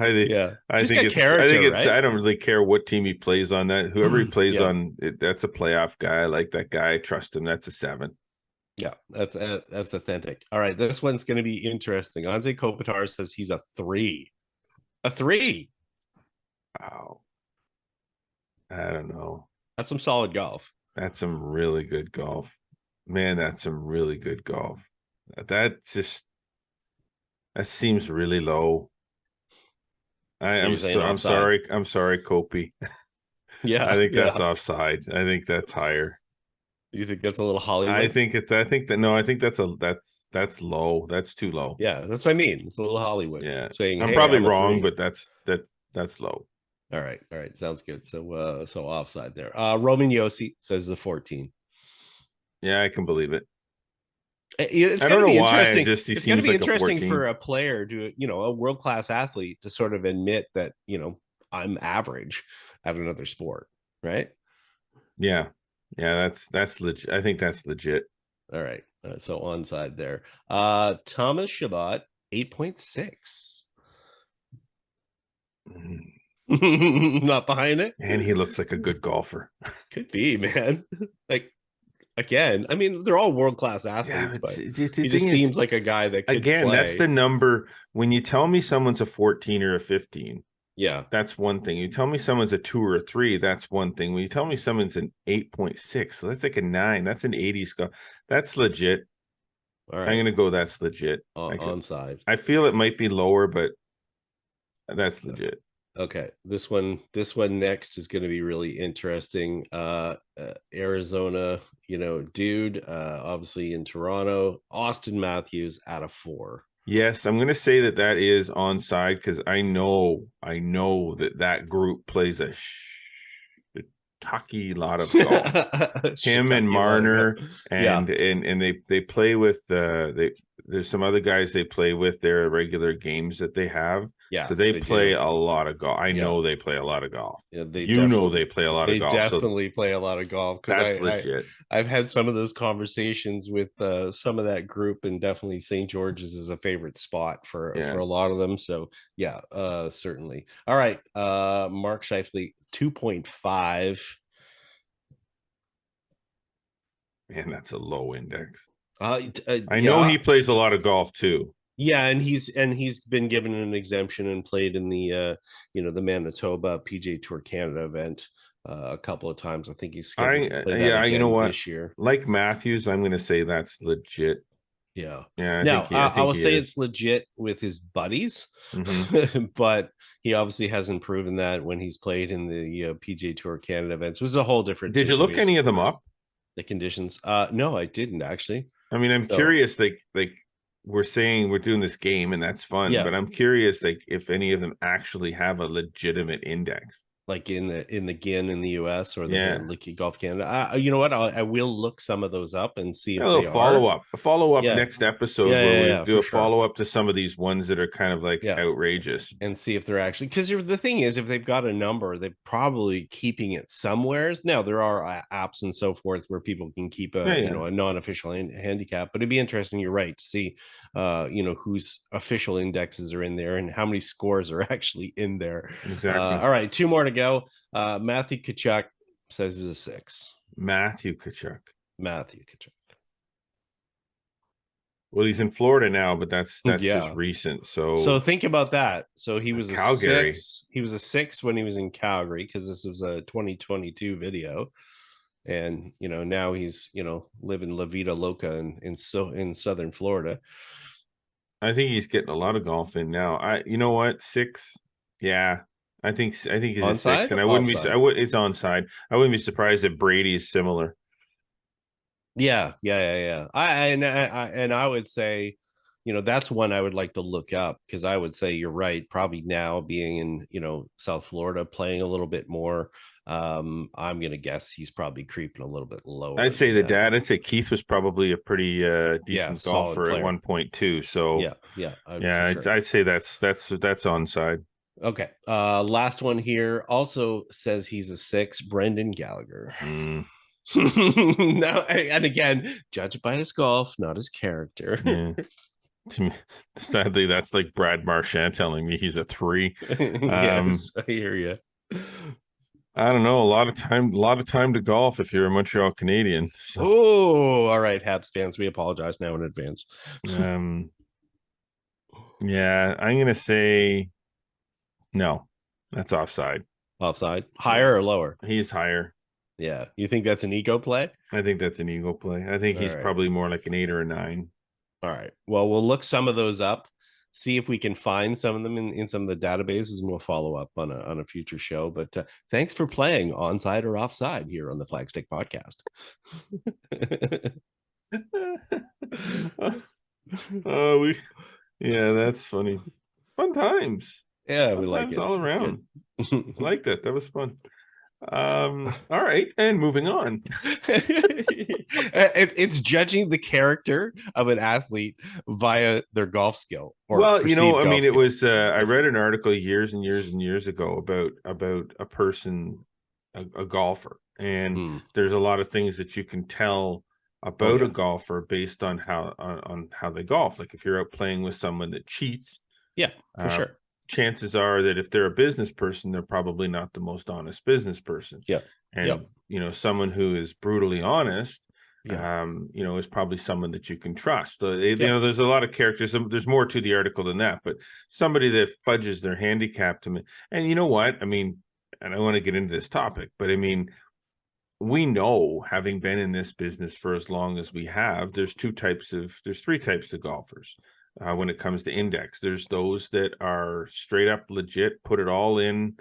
think it's right? I don't really care what team he plays on. That whoever he plays on, that's a playoff guy. I like that guy. I trust him. That's a 7. Yeah, that's authentic. All right, this one's going to be interesting. Anze Kopitar says he's a 3. A 3. Wow. I don't know. That's some solid golf. That's some really good golf. Man, that's some really good golf. That seems really low. I'm sorry, Kopi. Yeah. I think that's offside. I think that's higher. You think that's a little Hollywood? I think that's low. That's too low. Yeah, that's what I mean. It's a little Hollywood. Yeah. Saying I'm probably wrong, but that's low. All right. Sounds good. So offside there. Roman Yossi says the 14. Yeah, I can believe it. It's I going don't to know be why. interesting. He It's going to seems be like a interesting 14. for a player to, a world-class athlete to sort of admit that, I'm average at another sport, right? Yeah. That's legit. I think that's legit. All right. So onside there. Thomas Chabot, 8.6. Not behind it. And he looks like a good golfer. Could be, man. Like, again, I mean, they're all world-class athletes, but the he just seems like a guy that could again, that's play. the number. When you tell me someone's a 14 or a 15, Yeah. that's one thing. You tell me someone's a 2 or a 3, that's one thing. When you tell me someone's an 8.6, so that's like a 9. That's an 80 score. That's legit. All right. I'm gonna go. That's legit. Onside. I feel it might be lower, but that's legit. Okay, this one next is going to be really interesting. Arizona, dude, obviously in Toronto. Austin Matthews at a 4. Yes, I'm gonna say that is onside because I know that group plays a shiitake lot of golf. Him and Marner, and they play with there's some other guys they play with their regular games that they have. Yeah, so they play a lot of golf. I know they play a lot of golf. Yeah, they play a lot they of golf. definitely play a lot of golf because That's legit. I've had some of those conversations with some of that group, and definitely St. George's is a favorite spot for a lot of them. So yeah, certainly. All right, Mark Scheifele, 2.5. Man, that's a low index. I know he plays a lot of golf too. Yeah, and he's been given an exemption and played in the the Manitoba PGA Tour Canada event a couple of times. I think he's scheduled to play that again this year. Like Matthews, I'm going to say that's legit. Yeah. Yeah. Now, I will say it's legit with his buddies, but he obviously hasn't proven that when he's played in the PGA Tour Canada events. It was a whole different Did you look any of them up? The conditions? No, I didn't actually. I mean, I'm curious, like we're saying we're doing this game and that's fun, but I'm curious, like if any of them actually have a legitimate index. Like in the GIN in the US or the Rickie Golf Canada. You know what? I will look some of those up and see if they a follow up next episode where we do a follow up to some of these ones that are kind of like outrageous and see if they're actually, because the thing is, if they've got a number, they're probably keeping it somewheres. Now there are apps and so forth where people can keep a a non-official handicap, but it'd be interesting. You're right to see whose official indexes are in there and how many scores are actually in there. Exactly. All right, 2 more to go. Matthew Tkachuk says he's a 6. Matthew Tkachuk. Well, he's in Florida now, but that's just recent. So think about that. So he was Calgary. a 6. He was a 6 when he was in Calgary because this was a 2022 video, and now he's living La Vida Loca in southern Florida. I think he's getting a lot of golf in now. You know what, 6? Yeah. I think he's onside? A 6, and I wouldn't offside? It's onside. I wouldn't be surprised if Brady is similar. Yeah. I would say, that's one I would like to look up because I would say you're right. Probably now being in South Florida, playing a little bit more. I'm gonna guess he's probably creeping a little bit lower. I'd say I'd say Keith was probably a pretty decent golfer at one point too. So I'd say that's onside. Okay. Last one here also says he's a 6. Brendan Gallagher. No, and again, judged by his golf, not his character. To me, sadly, that's like Brad Marchand telling me he's a 3. Yes, I hear you. I don't know. A lot of time to golf if you're a Montreal Canadian. So. Oh, all right, Habs fans, we apologize now in advance. Yeah, I'm gonna say no. That's offside. Offside, higher or lower? He's higher. Yeah, you think that's an ego play? I think that's an ego play. I think he's probably more like an 8 or a 9. All right. Well, we'll look some of those up, see if we can find some of them in some of the databases, and we'll follow up on a future show. But thanks for playing Onside or Offside here on the Flagstick podcast. That's funny. Fun times. Yeah, we like it all around. I like that. That was fun. All right, and moving on. It's judging the character of an athlete via their golf skill. Or Well, you know, perceived I golf mean, it skill. was I read an article years and years and years ago about a person, a golfer, and there's a lot of things that you can tell about yeah. a golfer based on how they golf. Like if you're out playing with someone that cheats, Yeah, for sure. chances are that if they're a business person, they're probably not the most honest business person. Yeah. And you know, someone who is brutally honest, Yeah. you know, is probably someone that you can trust. You know, there's a lot of characters. There's more to the article than that, but somebody that fudges their handicap to me. And you know what? I mean, and I want to get into this topic, but I mean, we know, having been in this business for as long as we have, there's three types of golfers. When it comes to index, there's those that are straight up legit, put it all in.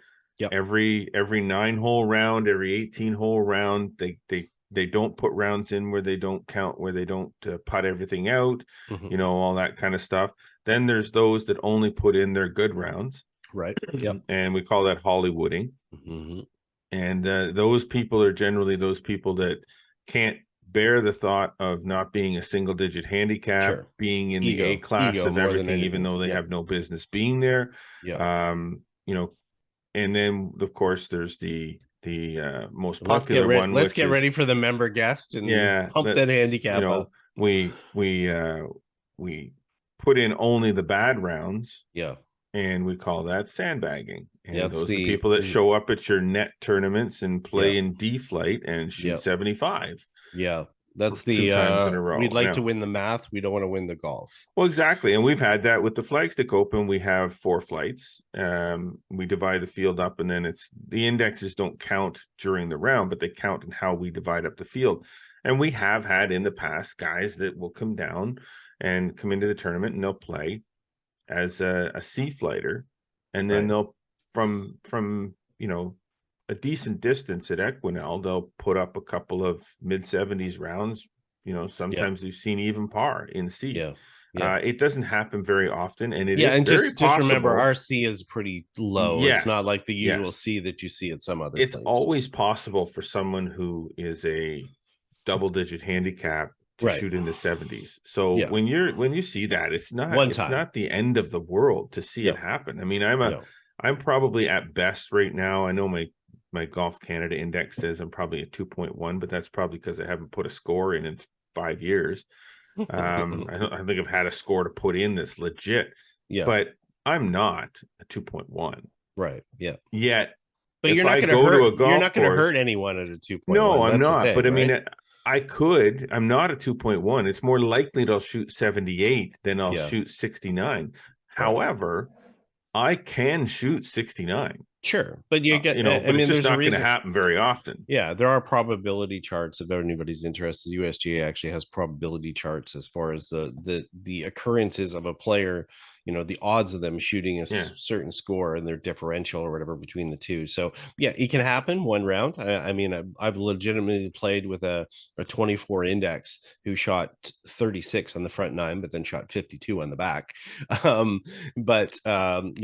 Every 9-hole round, every 18-hole round, they don't put rounds in where they don't count, where they don't putt everything out, you know, all that kind of stuff. Then there's those that only put in their good rounds, right? Yep. And we call that Hollywooding. And those people are generally those people that can't bear the thought of not being a single-digit handicap, being in the A class of everything, even though they have no business being there. You know, and then of course there's the most popular one. Let's get ready for the member guest and pump that handicap. You know, up. we put in only the bad rounds. Yeah. And we call that sandbagging. And those are the people that show up at your net tournaments and play in D-flight and shoot 75. Yeah. That's the 2 times in a row. We'd like to win the math. We don't want to win the golf. Well, exactly. And we've had that with the Flagstick Open. We have 4 flights. We divide the field up, and then the indexes don't count during the round, but they count in how we divide up the field. And we have had in the past guys that will come down and come into the tournament and they'll play as a C flighter, and then they'll from you know, a decent distance at Equinel, they'll put up a couple of mid-70s rounds. You know, sometimes we've seen even par in C. It doesn't happen very often, and it is and very just possible. Remember, our C is pretty low. It's not like the usual C that you see at some other it's places. Always possible for someone who is a double-digit handicap to shoot in the 70s. So when you see that, it's not the end of the world to see it happen. I mean, I'm probably at best right now. I know my Golf Canada index says I'm probably a 2.1, but that's probably because I haven't put a score in 5 years. I think I've had a score to put in that's legit. But I'm not a 2.1. Right. Yeah. Yet, but you're not going to hurt anyone at a 2.1. No, I'm not. But I mean, I could. I'm not a 2.1. It's more likely that I'll shoot 78 than I'll shoot 69. However, I can shoot 69. Sure, but you get, but it's just not going to happen very often. Yeah, there are probability charts. If anybody's interested, USGA actually has probability charts as far as the occurrences of a player. You know, the odds of them shooting a certain score and their differential or whatever between the two. So yeah, it can happen one round. I mean, I've legitimately played with a 24 index who shot 36 on the front 9, but then shot 52 on the back. You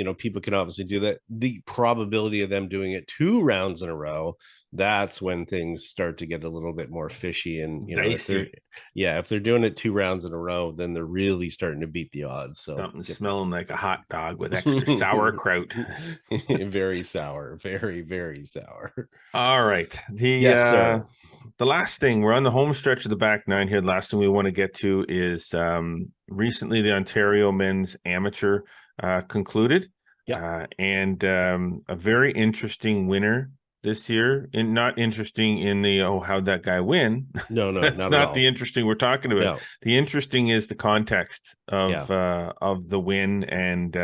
know, people can obviously do that. The probability of them doing it 2 rounds in a row, that's when things start to get a little bit more fishy. And you know, if they're doing it 2 rounds in a row, then they're really starting to beat the odds. So something smelling like a hot dog with extra sauerkraut. Very sour, very, very sour. All right. The last thing, we're on the home stretch of the back 9 here. The last thing we want to get to is recently the Ontario Men's Amateur concluded. And a very interesting winner this year, and not interesting in the how'd that guy win? No, that's not the interesting we're talking about. No. The interesting is the context of the win, and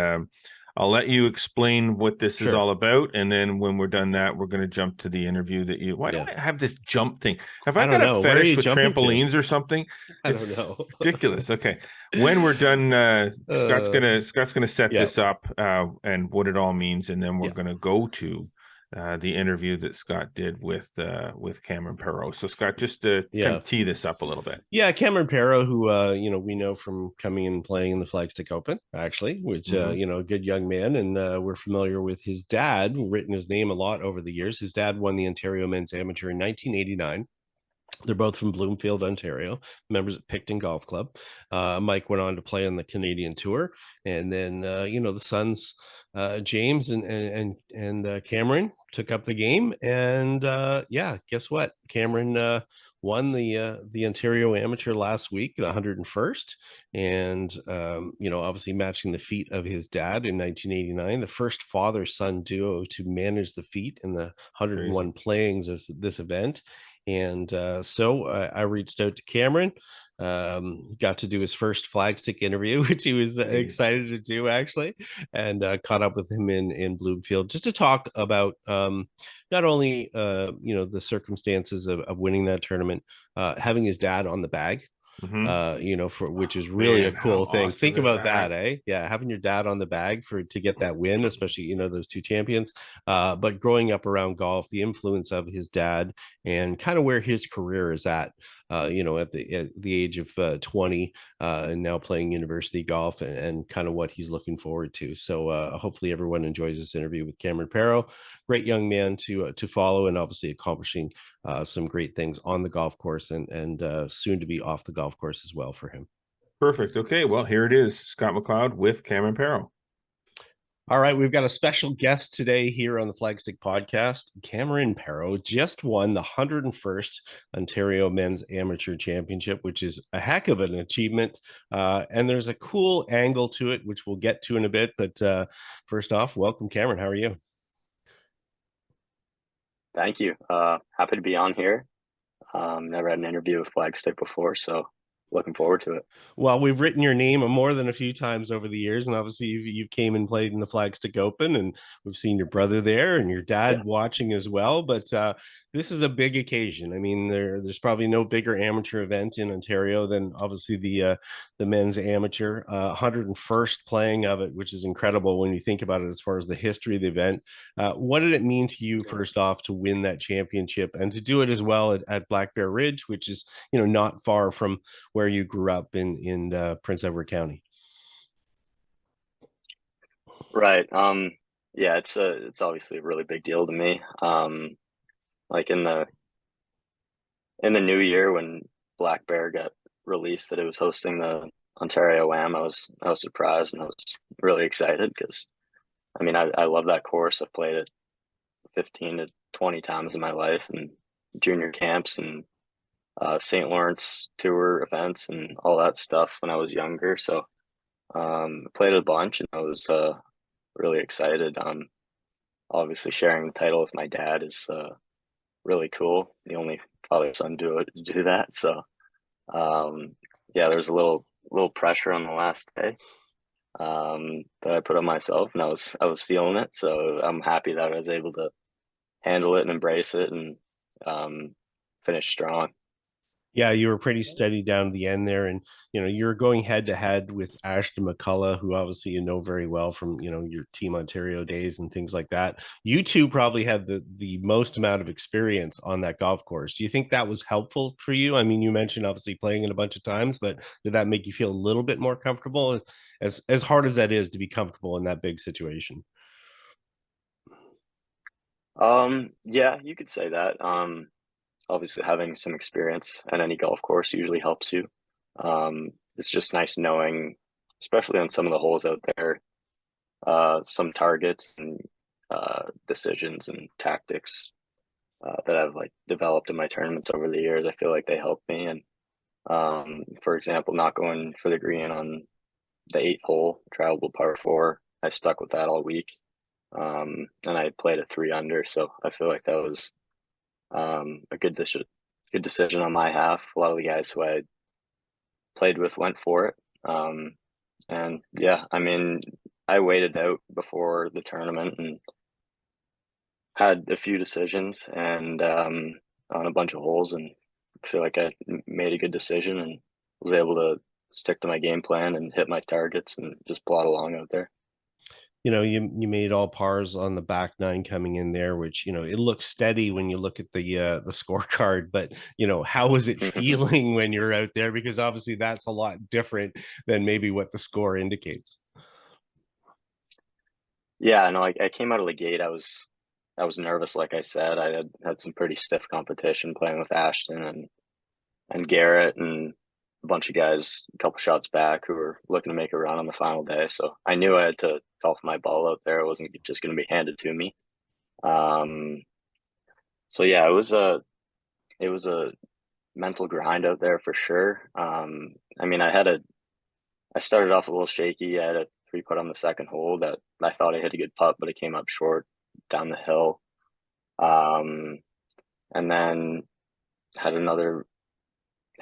I'll let you explain what this is all about, and then when we're done that, we're going to jump to the interview that you. Why do I have this jump thing? Have I got a fetish with trampolines or something? It's I don't know. Ridiculous. Okay, when we're done, Scott's gonna set this up and what it all means, and then we're gonna go to the interview that Scott did with Cameron Perreault. So Scott, just to kind of tee this up a little bit. Yeah, Cameron Perreault, who we know from coming and playing in the Flagstick Open, actually, which a good young man, and we're familiar with his dad, written his name a lot over the years. His dad won the Ontario Men's Amateur in 1989. They're both from Bloomfield, Ontario, members at Picton Golf Club. Mike went on to play on the Canadian Tour, and then the sons, James and Cameron, took up the game, and guess what? Cameron won the Ontario Amateur last week, the 101st, and obviously matching the feat of his dad in 1989, the first father-son duo to manage the feat in the 101 playings of this event. And so I reached out to Cameron, got to do his first Flagstick interview, which he was excited to do, actually, and caught up with him in Bloomfield just to talk about not only the circumstances of winning that tournament, having his dad on the bag. Which is really a cool thing. Awesome. Think about that, eh? Yeah, having your dad on the bag to get that win, especially those two champions. But growing up around golf, the influence of his dad, and kind of where his career is at at the age of 20, and now playing university golf, and kind of what he's looking forward to. So hopefully everyone enjoys this interview with Cameron Perreault. Great young man to follow, and obviously accomplishing some great things on the golf course, and soon to be off the golf course as well for him. Perfect. Okay, well, here it is, Scott McLeod with Cameron Perreault. All right, we've got a special guest today here on the Flagstick podcast. Cameron Perreault just won the 101st Ontario Men's Amateur Championship, which is a heck of an achievement. And there's a cool angle to it, which we'll get to in a bit. But first off, welcome, Cameron. How are you? Thank you. Happy to be on here. Never had an interview with Flagstick before, so looking forward to it. Well, we've written your name more than a few times over the years, and obviously you came and played in the Flagstick Open, and we've seen your brother there and your dad watching as well. But this is a big occasion. I mean, there's probably no bigger amateur event in Ontario than obviously the men's amateur, 101st playing of it, which is incredible when you think about it as far as the history of the event. What did it mean to you, first off, to win that championship and to do it as well at Black Bear Ridge, which is not far from where you grew up in Prince Edward County? Right. Yeah, it's obviously a really big deal to me. Like in the new year when Black Bear got released that it was hosting the Ontario Am, I was surprised, and I was really excited because I mean I love that course. I've played it 15 to 20 times in my life, and junior camps and St. Lawrence tour events and all that stuff when I was younger. So played a bunch, and I was really excited. Obviously sharing the title with my dad is really cool. The only father-son to do that. So there's a little pressure on the last day that I put on myself, and I was feeling it. So I'm happy that I was able to handle it and embrace it and finish strong. Yeah, you were pretty steady down to the end there, and you're going head to head with Ashton McCullough, who obviously very well from your Team Ontario days and things like that. You two probably had the most amount of experience on that golf course. Do you think that was helpful for you? I mean, you mentioned obviously playing it a bunch of times, but did that make you feel a little bit more comfortable, as hard as that is to be comfortable in that big situation? Yeah, you could say that. Obviously having some experience at any golf course usually helps you. It's just nice knowing, especially on some of the holes out there, some targets and decisions and tactics that I've developed in my tournaments over the years. I feel like they help me. And for example, not going for the green on the 8th hole, drivable par 4, I stuck with that all week. And I played a 3 under, so I feel like that was a good decision on my half. A lot of the guys who I played with went for it. And yeah, I mean, I waited out before the tournament and had a few decisions and on a bunch of holes, and I feel like I made a good decision and was able to stick to my game plan and hit my targets and just plod along out there. You made all pars on the back nine coming in there, which, it looks steady when you look at the scorecard, but how was it feeling when you're out there? Because obviously that's a lot different than maybe what the score indicates. Yeah, no, I came out of the gate. I was nervous, like I said. I had some pretty stiff competition playing with Ashton and Garrett and a bunch of guys a couple shots back who were looking to make a run on the final day. So I knew I had to golf my ball out there. It wasn't just going to be handed to me. So yeah, it was a mental grind out there for sure. I mean, I started off a little shaky. I had a 3-putt on the second hole that I thought I hit a good putt, but it came up short down the hill. And then had another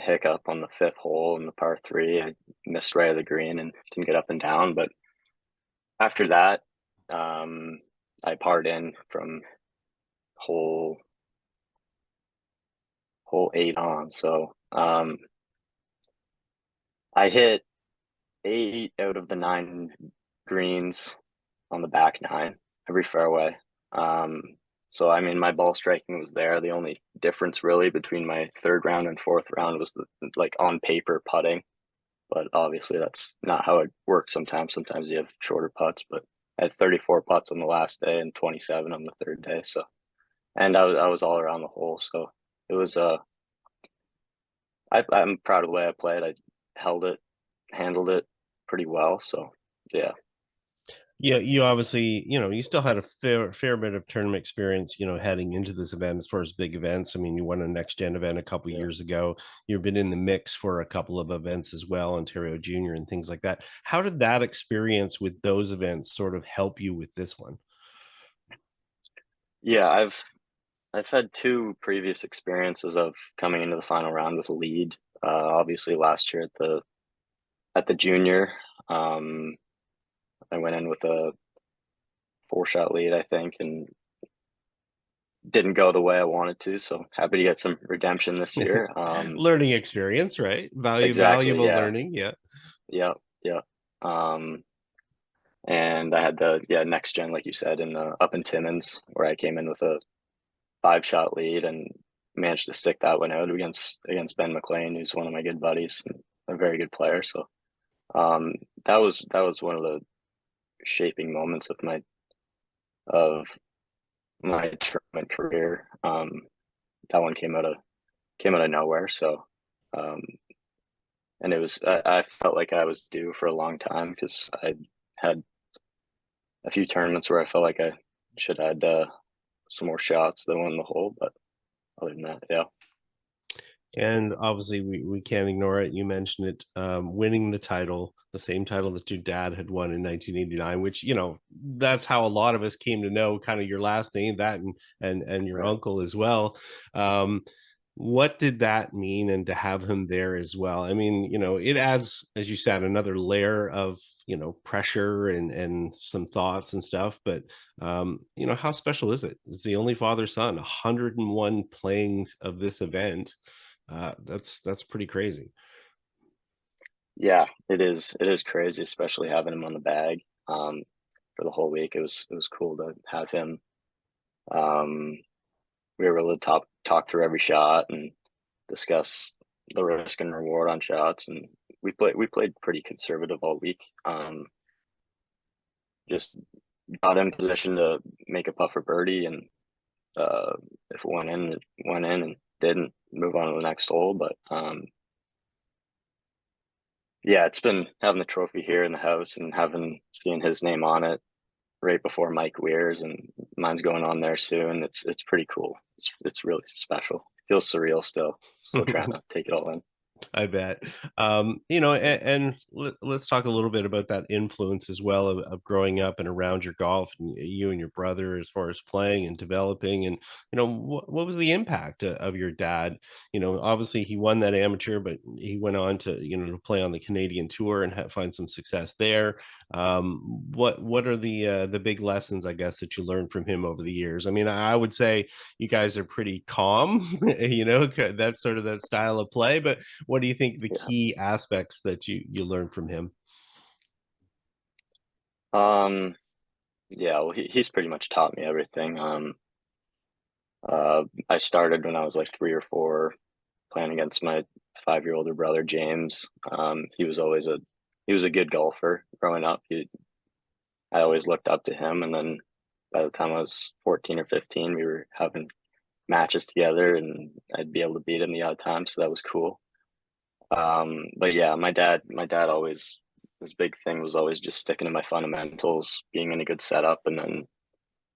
hiccup on the 5th hole in the par 3. I missed right of the green and didn't get up and down. But after that, I parred in from hole 8 on. So I hit 8 out of the 9 greens on the back 9, every fairway. So I mean, my ball striking was there. The only difference really between my 3rd round and 4th round was the like on paper putting, but obviously that's not how it works. Sometimes you have shorter putts, but I had 34 putts on the last day and 27 on the 3rd day. So, and I was all around the hole. So it was I'm proud of the way I played. I handled it pretty well. So yeah. Yeah, you obviously, you still had a fair bit of tournament experience, heading into this event as far as big events. I mean, you won a next gen event a couple years ago. You've been in the mix for a couple of events as well, Ontario Junior and things like that. How did that experience with those events sort of help you with this one? Yeah, I've had 2 previous experiences of coming into the final round with a lead. Obviously last year at the junior, I went in with a 4-shot lead, I think, and didn't go the way I wanted to. So happy to get some redemption this year. Learning experience, right? Exactly, Valuable yeah. learning. Yeah. Yeah. And I had the next gen, like you said, up in Timmins, where I came in with a 5-shot lead and managed to stick that one out against Ben McLean, who's one of my good buddies and a very good player. So that was one of the shaping moments of my tournament career. That one came out of nowhere. So and it was I felt like I was due for a long time because I had a few tournaments where I felt like I should have had some more shots than won the hole, but other than that, yeah. And obviously, we can't ignore it. You mentioned it, winning the title, the same title that your dad had won in 1989, which, that's how a lot of us came to know kind of your last name, that and your Right. uncle as well. What did that mean? And to have him there as well? I mean, it adds, as you said, another layer of, pressure and some thoughts and stuff. But, how special is it? It's the only father-son, 101 playing of this event. That's pretty crazy. Yeah, it is. It is crazy, especially having him on the bag for the whole week. It was cool to have him. We were able to talk through every shot and discuss the risk and reward on shots, and we played pretty conservative all week. Just got in position to make a putt for birdie, and if it went in, it went in, and didn't, move on to the next hole. But yeah, it's been having the trophy here in the house and seeing his name on it right before Mike Weir's, and mine's going on there soon. It's pretty cool. It's really special. Feels surreal still trying to take it all in. I bet. And let's talk a little bit about that influence as well of growing up and around your golf, and you and your brother, as far as playing and developing. And what was the impact of your dad? Obviously he won that amateur, but he went on to to play on the Canadian tour and find some success there. What are the big lessons, I guess, that you learned from him over the years? I mean, I would say you guys are pretty calm, that's sort of that style of play, but what do you think the Yeah. key aspects that you learned from him? Yeah, well, he's pretty much taught me everything. I started when I was like 3 or 4, playing against my 5 year older brother James. He was a good golfer growing up. I always looked up to him, and then by the time I was 14 or 15, we were having matches together, and I'd be able to beat him the odd time, so that was cool. But yeah, my dad always, his big thing was always just sticking to my fundamentals, being in a good setup, and then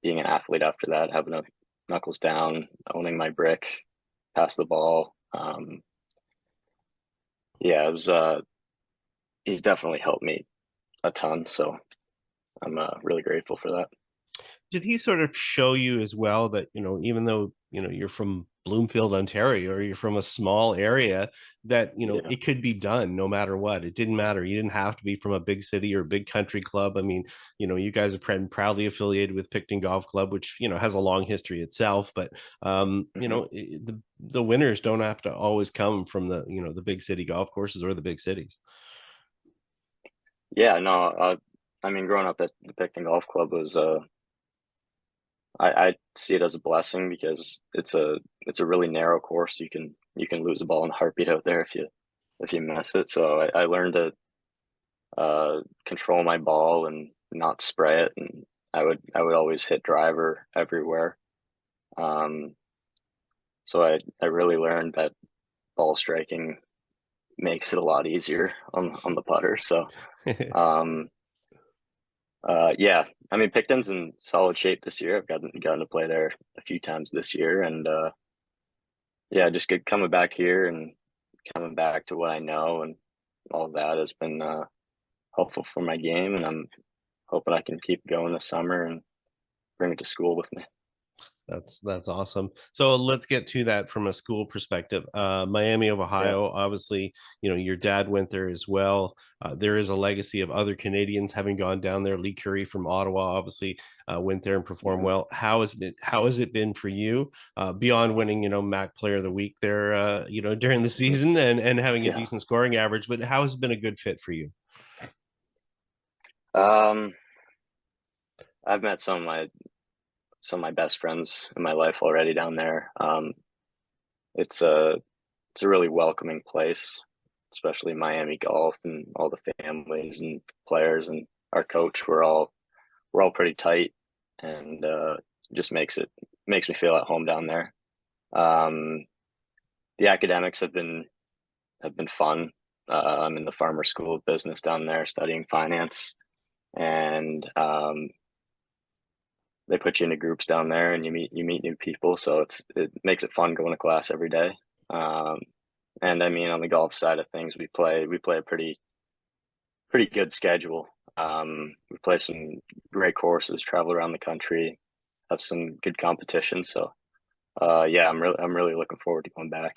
being an athlete after that, having a knuckles down, owning my brick, pass the ball. Yeah, it was. He's definitely helped me a ton, so I'm really grateful for that. Did he sort of show you as well that, even though, you're from Bloomfield, Ontario, or you're from a small area, that, Yeah. it could be done no matter what? It didn't matter. You didn't have to be from a big city or a big country club. I mean, you guys are proudly affiliated with Picton Golf Club, which, has a long history itself. But, Hmm. the winners don't have to always come from the big city golf courses or the big cities. Yeah, no, I mean, growing up at the Picton Golf Club was I see it as a blessing because it's a really narrow course. You can lose a ball in a heartbeat out there if you miss it. So I learned to control my ball and not spray it, and I would always hit driver everywhere. Um, so I really learned that ball striking makes it a lot easier on the putter. So um, yeah, I mean, Picton's in solid shape this year. I've gotten to play there a few times this year, and yeah, just good coming back here and coming back to what I know, and all of that has been helpful for my game, and I'm hoping I can keep going this summer and bring it to school with me. That's awesome. So let's get to that from a school perspective. Miami of Yeah. Ohio, obviously, your dad went there as well. There is a legacy of other Canadians having gone down there. Lee Curry from Ottawa, obviously, went there and performed Mhm. well. How has it been for you, beyond winning, Mac Player of the Week there, during the season and having a Yeah. decent scoring average? But how has it been a good fit for you? Um, I've met some of my best friends in my life already down there. It's a it's a really welcoming place, especially Miami golf and all the families and players and our coach. We're all pretty tight, and just makes me feel at home down there. Um, the academics have been fun. I'm in the Farmer School of Business down there studying finance, and they put you into groups down there, and you meet new people. So it makes it fun going to class every day. Um, and I mean, on the golf side of things, we play a pretty good schedule. We play some great courses, travel around the country, have some good competition. So yeah, I'm really looking forward to going back.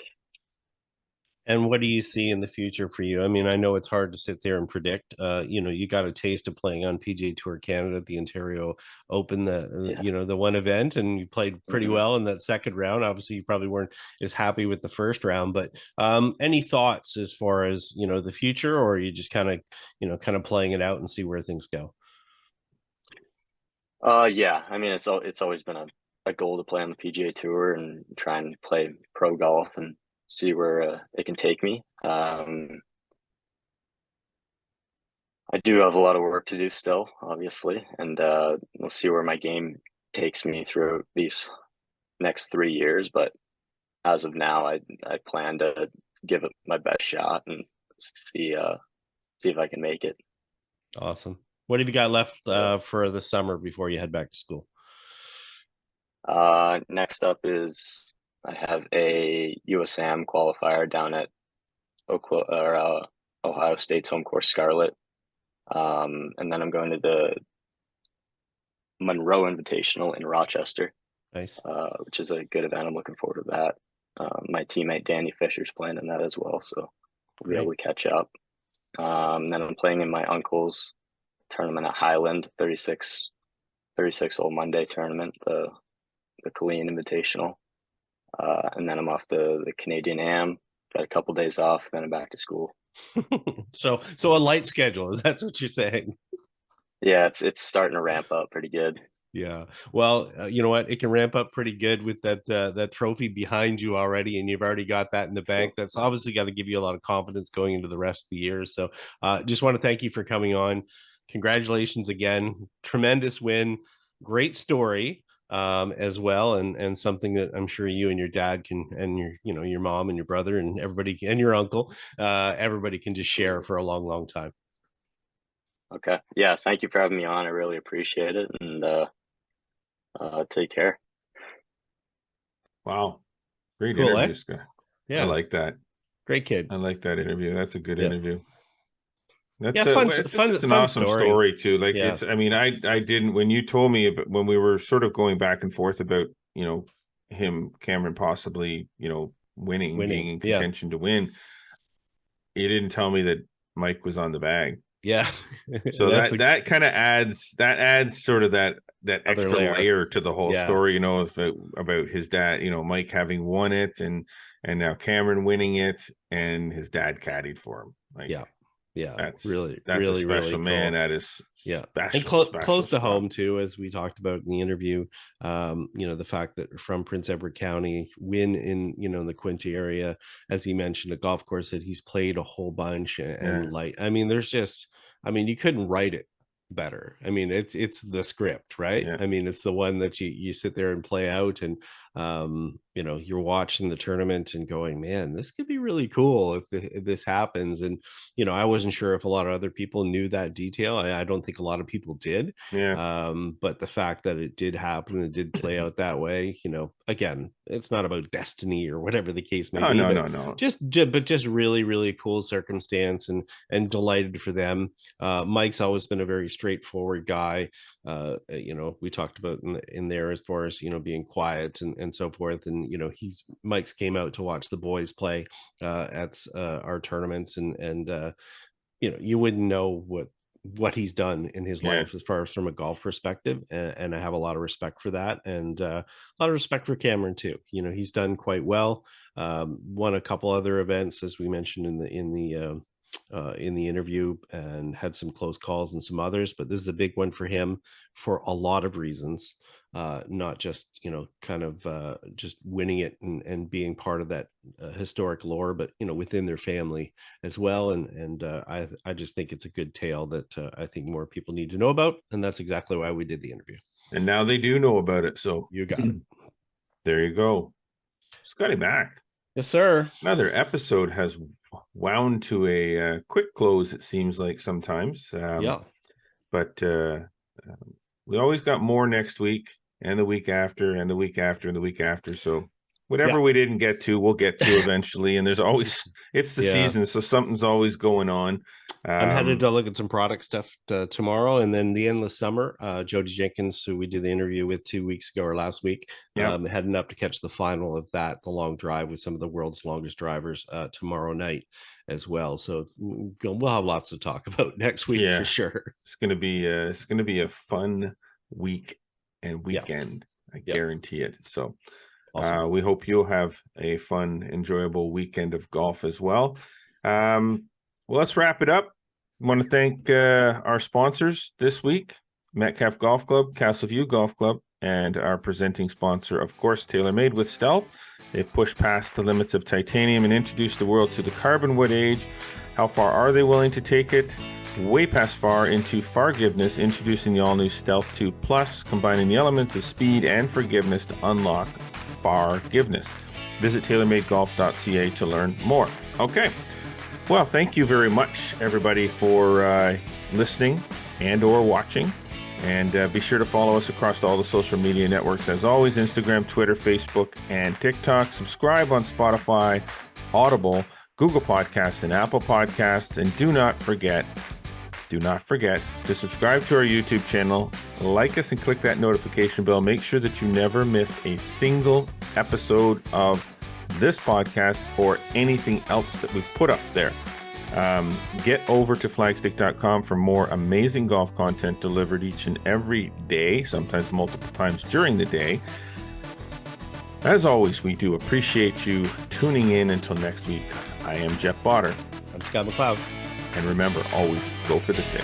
And what do you see in the future for you? I mean, I know it's hard to sit there and predict. You got a taste of playing on PGA Tour Canada, the Ontario Open, Yeah. the one event, and you played pretty Hmm. well in that second round. Obviously, you probably weren't as happy with the first round, but any thoughts as far as the future, or are you just kind of playing it out and see where things go? Yeah. I mean, it's always been a goal to play on the PGA Tour and try and play pro golf and see where it can take me. I do have a lot of work to do still, obviously, and we'll see where my game takes me through these next 3 years. But as of now, I plan to give it my best shot and see if I can make it. Awesome. What have you got left Yeah. for the summer before you head back to school? Next up is I have a USAM qualifier down at Ohio State's home course Scarlet, and then I'm going to the Monroe Invitational in Rochester, Nice. which is a good event. I'm looking forward to that. My teammate Danny Fisher's playing in that as well, so we'll be Great. able to catch up. Then I'm playing in my uncle's tournament at Highland, 36 hole Monday tournament, the Colleen Invitational. And then I'm off to the Canadian Am, got a couple days off, then I'm back to school. So a light schedule, is that's what you're saying? Yeah, it's starting to ramp up pretty good. Yeah. Well, you know what? It can ramp up pretty good with that trophy behind you already, and you've already got that in the bank. That's obviously got to give you a lot of confidence going into the rest of the year. So, just want to thank you for coming on. Congratulations again. Tremendous win. Great story as well, and something that I'm sure you and your dad can, and your mom and your brother and everybody and your uncle, everybody can just share for a long, long time. Okay. Yeah, thank you for having me on. I really appreciate it, and take care. Wow. Great Cool, interview, eh? Scott. Yeah. I like that. Great kid. I like that interview. That's a good Yeah. interview. That's Yeah, fun, it's fun, just an fun awesome story too. Like Yeah. I mean, I didn't, when you told me about, when we were sort of going back and forth about, Cameron possibly, winning, being in Yeah. contention to win, you didn't tell me that Mike was on the bag. Yeah. So that kind of adds sort of that Other extra layer to the whole Yeah. story, about his dad, Mike having won it and now Cameron winning it and his dad caddied for him. Like, Yeah. that's really a special really man. cool. That is Yeah, special, and close to stuff. home too, as we talked about in the interview. The fact that from Prince Edward County, win in the Quinte area, as he mentioned, a golf course that he's played a whole bunch, and I mean, you couldn't write it better. I mean, it's the script, right? Yeah. I mean, it's the one that you sit there and play out, and you're watching the tournament and going, man, this could be really cool if this happens. And I wasn't sure if a lot of other people knew that detail. I don't think a lot of people did. Yeah. But the fact that it did happen and it did play out that way, again, it's not about destiny or whatever the case may be. No. Just really, really cool circumstance, and delighted for them. Mike's always been a very straightforward guy. We talked about in there as far as being quiet and so forth, and Mike's came out to watch the boys play at our tournaments, and you wouldn't know what he's done in his life as far as from a golf perspective, and I have a lot of respect for that, and a lot of respect for Cameron too. He's done quite well, won a couple other events, as we mentioned in the interview, and had some close calls and some others, but this is a big one for him for a lot of reasons, not just just winning it and being part of that historic lore, but within their family as well, and I just think it's a good tale that I think more people need to know about, and that's exactly why we did the interview. And now they do know about it, so you got it. There you go. Scotty Mac. Yes, sir. Another episode has wound to a quick close, it seems like sometimes. But we always got more next week, and the week after, and the week after, and the week after. So whatever we didn't get to, we'll get to eventually. And there's always, it's the season, so something's always going on. I'm headed to look at some product stuff tomorrow, and then the endless summer. Jody Jenkins, who we did the interview with 2 weeks ago or last week, heading up to catch the final of that, the long drive with some of the world's longest drivers tomorrow night as well. So we'll have lots to talk about next week for sure. It's gonna be a fun week and weekend. I guarantee it. So awesome. We hope you'll have a fun, enjoyable weekend of golf as well. Well, let's wrap it up. I want to thank our sponsors this week, Metcalf Golf Club, Castleview Golf Club, and our presenting sponsor, of course, TaylorMade with Stealth. They've pushed past the limits of titanium and introduced the world to the carbon wood age. How far are they willing to take it? Way past far into forgiveness, introducing the all-new Stealth 2 Plus, combining the elements of speed and forgiveness to unlock forgiveness. Visit TaylorMadeGolf.ca to learn more. Okay. Well, thank you very much, everybody, for listening and or watching. And be sure to follow us across all the social media networks. As always, Instagram, Twitter, Facebook, and TikTok. Subscribe on Spotify, Audible, Google Podcasts, and Apple Podcasts. And do not forget to subscribe to our YouTube channel, like us, and click that notification bell. Make sure that you never miss a single episode of this podcast or anything else that we've put up there. Get over to flagstick.com for more amazing golf content delivered each and every day, sometimes multiple times during the day. As always, we do appreciate you tuning in. Until next week, I am Jeff Botter. I'm Scott McLeod. And remember, always go for the stick.